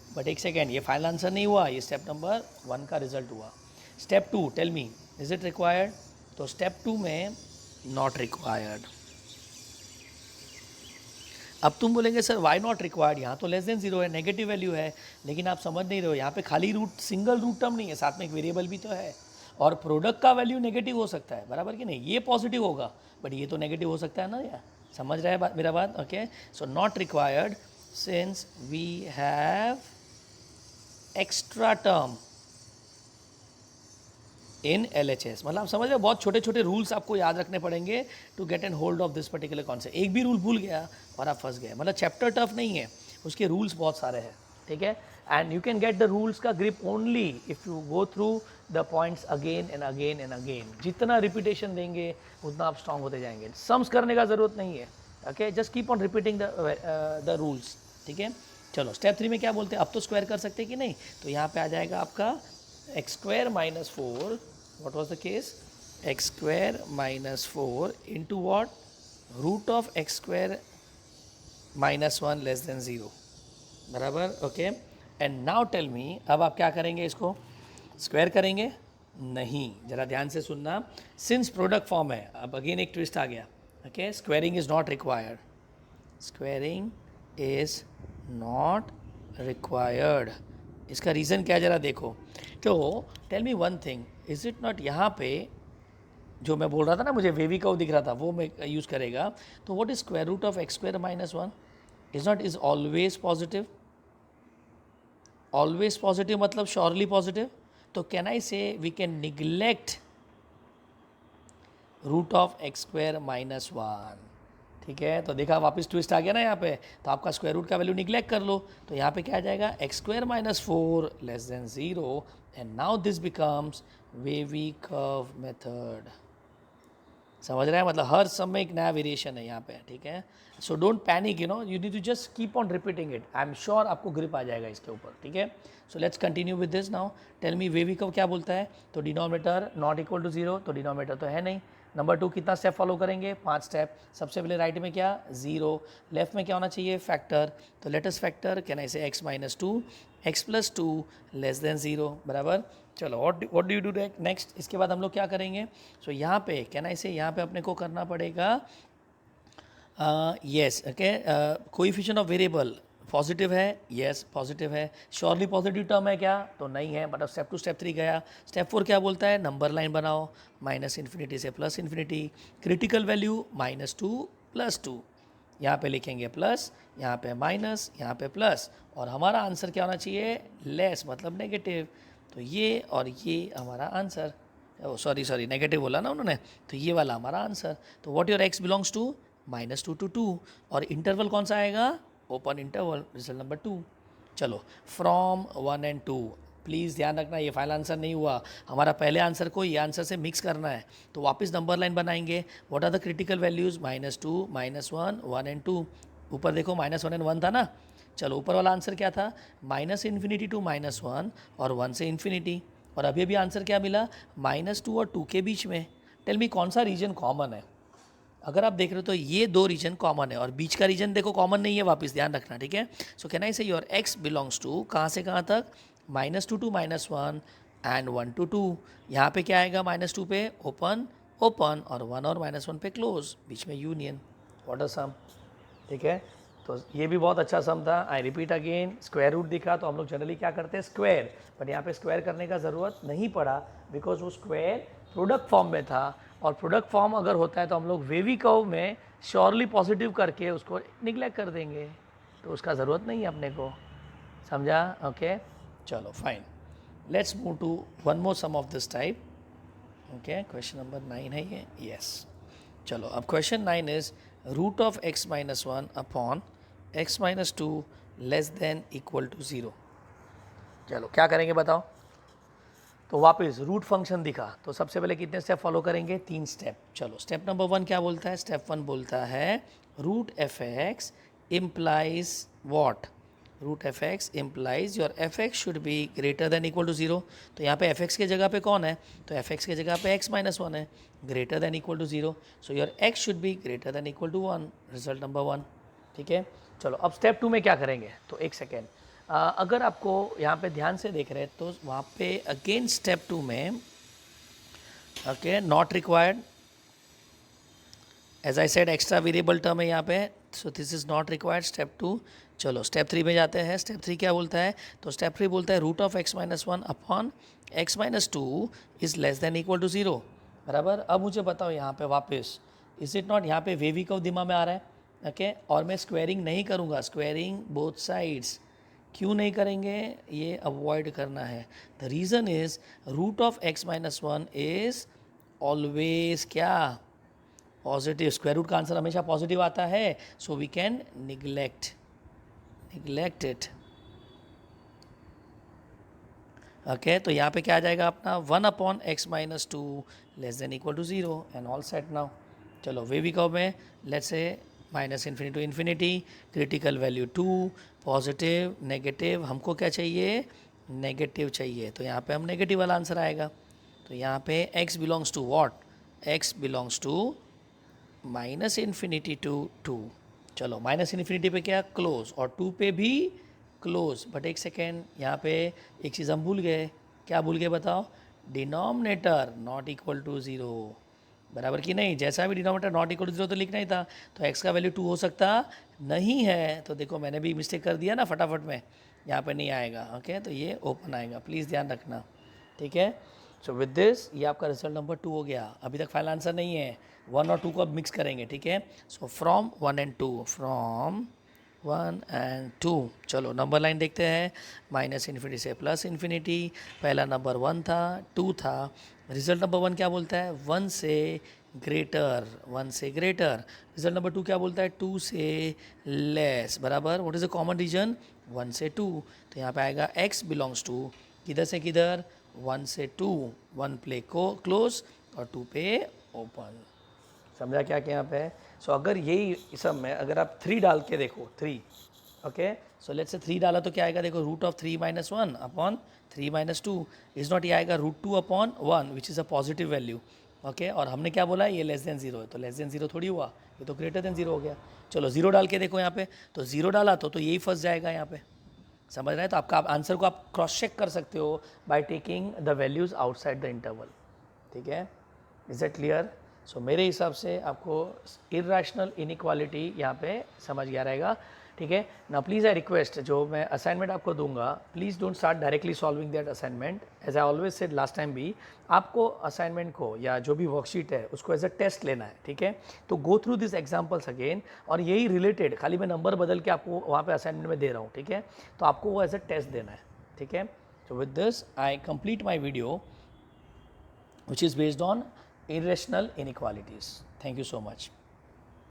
बट एक सेकेंड, ये फाइनल आंसर नहीं हुआ, ये स्टेप नंबर 1 का रिजल्ट हुआ। Step 2 tell me is it required, तो स्टेप 2 में नॉट रिक्वायर्ड। अब तुम बोलेंगे सर वाई नॉट रिक्वायर्ड, यहाँ तो लेस देन 0 है, नेगेटिव वैल्यू है, लेकिन आप समझ नहीं रहे हो, यहाँ पे खाली रूट सिंगल रूट टर्म नहीं है, साथ में एक वेरिएबल भी तो है, और प्रोडक्ट का वैल्यू नेगेटिव हो सकता है, बराबर कि नहीं, ये पॉजिटिव होगा बट ये तो नेगेटिव हो सकता है ना यार, समझ रहे हैं मेरा बात, okay. So not required since we have extra term in LHS, मतलब आप समझ रहे हो, बहुत छोटे छोटे रूल्स आपको याद रखने पड़ेंगे to get an hold of this particular concept. एक भी रूल भूल गया और आप फंस गए, मतलब चैप्टर टफ नहीं है, उसके रूल्स बहुत सारे हैं, ठीक है। And you can get the rules का grip only if you go through the points again and again and again. जितना रिपीटेशन देंगे उतना आप स्ट्रांग होते जाएंगे, सम्स करने का ज़रूरत नहीं है, okay, just keep on repeating the rules, ठीक है। चलो स्टेप 3 में क्या बोलते हैं, अब तो स्क्वायर कर सकते हैं कि नहीं, तो यहाँ पे आ जाएगा आपका x square minus 4, what was the case, x square minus 4 into what, root of x square minus 1 less than 0, बराबर, okay. And now tell me, अब आप क्या करेंगे इसको, स्क्वायर करेंगे नहीं, जरा ध्यान से सुनना, सिंस प्रोडक्ट फॉर्म है, अब अगेन एक ट्विस्ट आ गया, okay, squaring is not required, squaring is not required. इसका रीज़न क्या है जरा देखो। तो tell me one thing, is it not, यहाँ पे जो मैं बोल रहा था ना, मुझे वेवी कर्व दिख रहा था, वो मैं यूज़ करेगा, तो what is square root of x square minus one, is not, is always positive, always positive मतलब श्योरली पॉजिटिव। तो can I say we can neglect root of x square minus one, ठीक है। तो देखा वापस ट्विस्ट आ गया ना यहाँ पे, तो आपका स्क्वायर रूट का वैल्यू निग्लेक्ट कर लो, तो यहाँ पे क्या आ जाएगा, x square minus four less than zero, and now this becomes wavy curve method. समझ रहे हैं, मतलब हर समय एक नया वेरिएशन है यहाँ पे, ठीक है। So don't panic, you know, you need to just keep on repeating it, I am sure आपको ग्रिप आ जाएगा इसके ऊपर, ठीक है। So let's continue with this now. Tell me wavy curve क्या बोलता है, तो denominator not equal to zero, तो डिनोमिनेटर तो है नहीं। नंबर टू, कितना स्टेप फॉलो करेंगे, 5 स्टेप। सबसे पहले राइट में क्या, जीरो, लेफ्ट में क्या होना चाहिए, फैक्टर, तो लेटेस्ट फैक्टर कैन आई से x minus to, x plus two less than zero, बराबर। चलो what do you do next, इसके बाद हम लोग क्या करेंगे, सो यहाँ पे कैन आई से, यहाँ पे अपने को करना पड़ेगा, yes, okay, coefficient of variable positive है, येस पॉजिटिव है, श्योरली पॉजिटिव टर्म है क्या, तो नहीं है, बट अब स्टेप टू स्टेप थ्री गया। स्टेप फोर क्या बोलता है, नंबर लाइन बनाओ, माइनस इन्फिनिटी से plus infinity, critical value minus two plus two, यहाँ पे लिखेंगे प्लस, यहाँ पे माइनस, यहाँ पे प्लस, और हमारा आंसर क्या होना चाहिए, लेस मतलब नेगेटिव, तो ये और ये हमारा आंसर, सॉरी नेगेटिव बोला ना उन्होंने, तो ये वाला हमारा आंसर। तो what your x belongs to, minus two two two, और इंटरवल कौन सा आएगा, open interval, result number two. चलो from one and two, please ध्यान रखना ये फाइनल आंसर नहीं हुआ, हमारा पहले आंसर को ये आंसर से मिक्स करना है, तो वापस नंबर लाइन बनाएंगे। What are the critical values, minus two, minus one, one and two, ऊपर देखो माइनस वन एंड वन था ना। चलो ऊपर वाला आंसर क्या था, minus infinity to minus one और वन से इन्फिनिटी, और अभी अभी आंसर क्या मिला, माइनस टू और टू के बीच में। टेल मी कौन सा रीजन कॉमन है, अगर आप देख रहे हो तो ये दो रीजन कॉमन है, और बीच का रीजन देखो कॉमन नहीं है, वापस ध्यान रखना, ठीक है। सो can I say your x belongs to, कहाँ से कहाँ तक, minus two minus one and one to two, यहाँ पे क्या आएगा, माइनस टू पे ओपन ओपन, और वन और माइनस वन पे क्लोज, बीच में यूनियन, व्हाट अ सम, ठीक है। तो ये भी बहुत अच्छा सम था। I repeat again, square root दिखा तो हम लोग जनरली क्या करते हैं, स्क्वायर, बट यहाँ पे स्क्वायर करने का ज़रूरत नहीं पड़ा, बिकॉज वो स्क्वायर प्रोडक्ट फॉर्म में था, और प्रोडक्ट फॉर्म अगर होता है तो हम लोग वेवी कर्व में श्योरली पॉजिटिव करके उसको निगलेक्ट कर देंगे, तो उसका ज़रूरत नहीं है अपने को, समझा, ओके। चलो fine, let's move to one more sum of this type, okay. Question number 9 है ये, यस। चलो अब question 9 is root of x minus one upon x minus two less than equal to zero. चलो क्या करेंगे बताओ, तो वापस रूट फंक्शन दिखा, तो सबसे पहले कितने स्टेप फॉलो करेंगे, 3 स्टेप। चलो स्टेप नंबर 1 क्या बोलता है, स्टेप 1 बोलता है root f x implies what, root f x implies your f x should be greater than equal to zero. तो यहाँ पे एफ एक्स के जगह पे कौन है, तो एफ एक्स के जगह पे एक्स माइनस वन है, greater than equal to zero, so your x should be greater than equal to one, result number 1, ठीक है। चलो अब स्टेप 2 में क्या करेंगे, तो एक सेकेंड, अगर आपको यहाँ पे ध्यान से देख रहे हैं तो वहाँ पे अगेन स्टेप 2 में, okay, not required, as I said extra variable term है यहाँ पे, so this is not required, step 2। चलो स्टेप 3 में जाते हैं, स्टेप 3 क्या बोलता है, तो स्टेप 3 बोलता है root of x minus one upon x minus two is less than equal to zero, बराबर। अब मुझे बताओ यहाँ पे वापस, इज इट नॉट, यहाँ पे वेवी कर्व दिमाग में आ रहा है, ओके, और मैं स्क्वायरिंग नहीं करूँगा, स्क्वायरिंग बोथ साइड्स, क्यों नहीं करेंगे, ये अवॉइड करना है। The reason is root of x minus one is always क्या, पॉजिटिव, स्क्वायर रूट का आंसर हमेशा पॉजिटिव आता है, so we can neglect it, okay. तो यहाँ पे क्या आ जाएगा अपना, one upon x minus two less than equal to zero, and all set now. चलो वेवी कर्व में let's say minus infinity to infinity, critical value 2, positive negative, हमको क्या चाहिए, नेगेटिव चाहिए, तो यहाँ पे हम नेगेटिव वाला आंसर आएगा। तो यहाँ पे x belongs to what, x belongs to minus infinity to 2, चलो माइनस इन्फिनिटी पे क्या, क्लोज, और 2 पे भी क्लोज, बट एक सेकेंड यहाँ पे एक चीज़ हम भूल गए, क्या भूल के बताओ, डिनोमिनेटर नॉट इक्वल टू 0, बराबर कि नहीं। जैसा भी डिनोमिनेटर नॉट इक्वल टू 0 तो लिखना ही था, तो x का वैल्यू 2 हो सकता नहीं है। तो देखो मैंने भी मिस्टेक कर दिया ना फटाफट में, यहाँ पे नहीं आएगा। ओके, तो ये ओपन आएगा, प्लीज़ ध्यान रखना, ठीक है। सो विद दिस ये आपका रिजल्ट नंबर 2 हो गया। अभी तक फाइनल आंसर नहीं है, 1 और 2 को अब मिक्स करेंगे, ठीक है। सो फ्रॉम 1 एंड 2, फ्रॉम 1 एंड 2। चलो नंबर लाइन देखते हैं, माइनस इन्फिनिटी से प्लस इन्फिनिटी। पहला नंबर 1 था, 2 था। रिजल्ट नंबर 1 क्या बोलता है, 1 से ग्रेटर, 1 से ग्रेटर। रिजल्ट नंबर 2 क्या बोलता है, 2 से लेस, बराबर। What is the common region, 1 से 2। तो यहाँ पे आएगा x बिलोंग्स टू किधर से किधर, 1 से 2, 1 प्ले को क्लोज और 2 पे ओपन। समझा क्या क्या यहाँ पे। सो अगर यही सब में अगर आप 3 डाल के देखो, 3, ओके। सो लेट्स से 3 डाला तो क्या आएगा, देखो root of 3 minus 1 upon 3 minus 2 is not, ये आएगा root 2 upon 1 which is a positive value, okay. और हमने क्या बोला, ये लेस देन 0 है, तो लेस देन 0 थोड़ी हुआ, ये तो ग्रेटर देन 0 हो गया। चलो 0 डाल के देखो यहाँ पे, तो 0 डाला तो यही फंस जाएगा यहाँ पे, समझ रहे हैं। तो आपका आंसर को आप क्रॉस चेक कर सकते हो by taking the values outside the interval, ठीक है। Is it clear. सो मेरे हिसाब से आपको इर्रेशनल इनइक्वालिटी यहाँ पे समझ गया रहेगा, ठीक है ना। प्लीज़ आई रिक्वेस्ट, जो मैं असाइनमेंट आपको दूंगा, please don't start directly solving that assignment. As I always said last time भी, आपको असाइनमेंट को या जो भी वर्कशीट है उसको एज अ टेस्ट लेना है, ठीक है। तो go through this examples again, और यही रिलेटेड खाली मैं नंबर बदल के आपको वहाँ पे असाइनमेंट में दे रहा हूँ, ठीक है। तो आपको वो एज अ टेस्ट देना है, ठीक है। So with this, I complete my video, which is based on irrational inequalities. Thank you so much.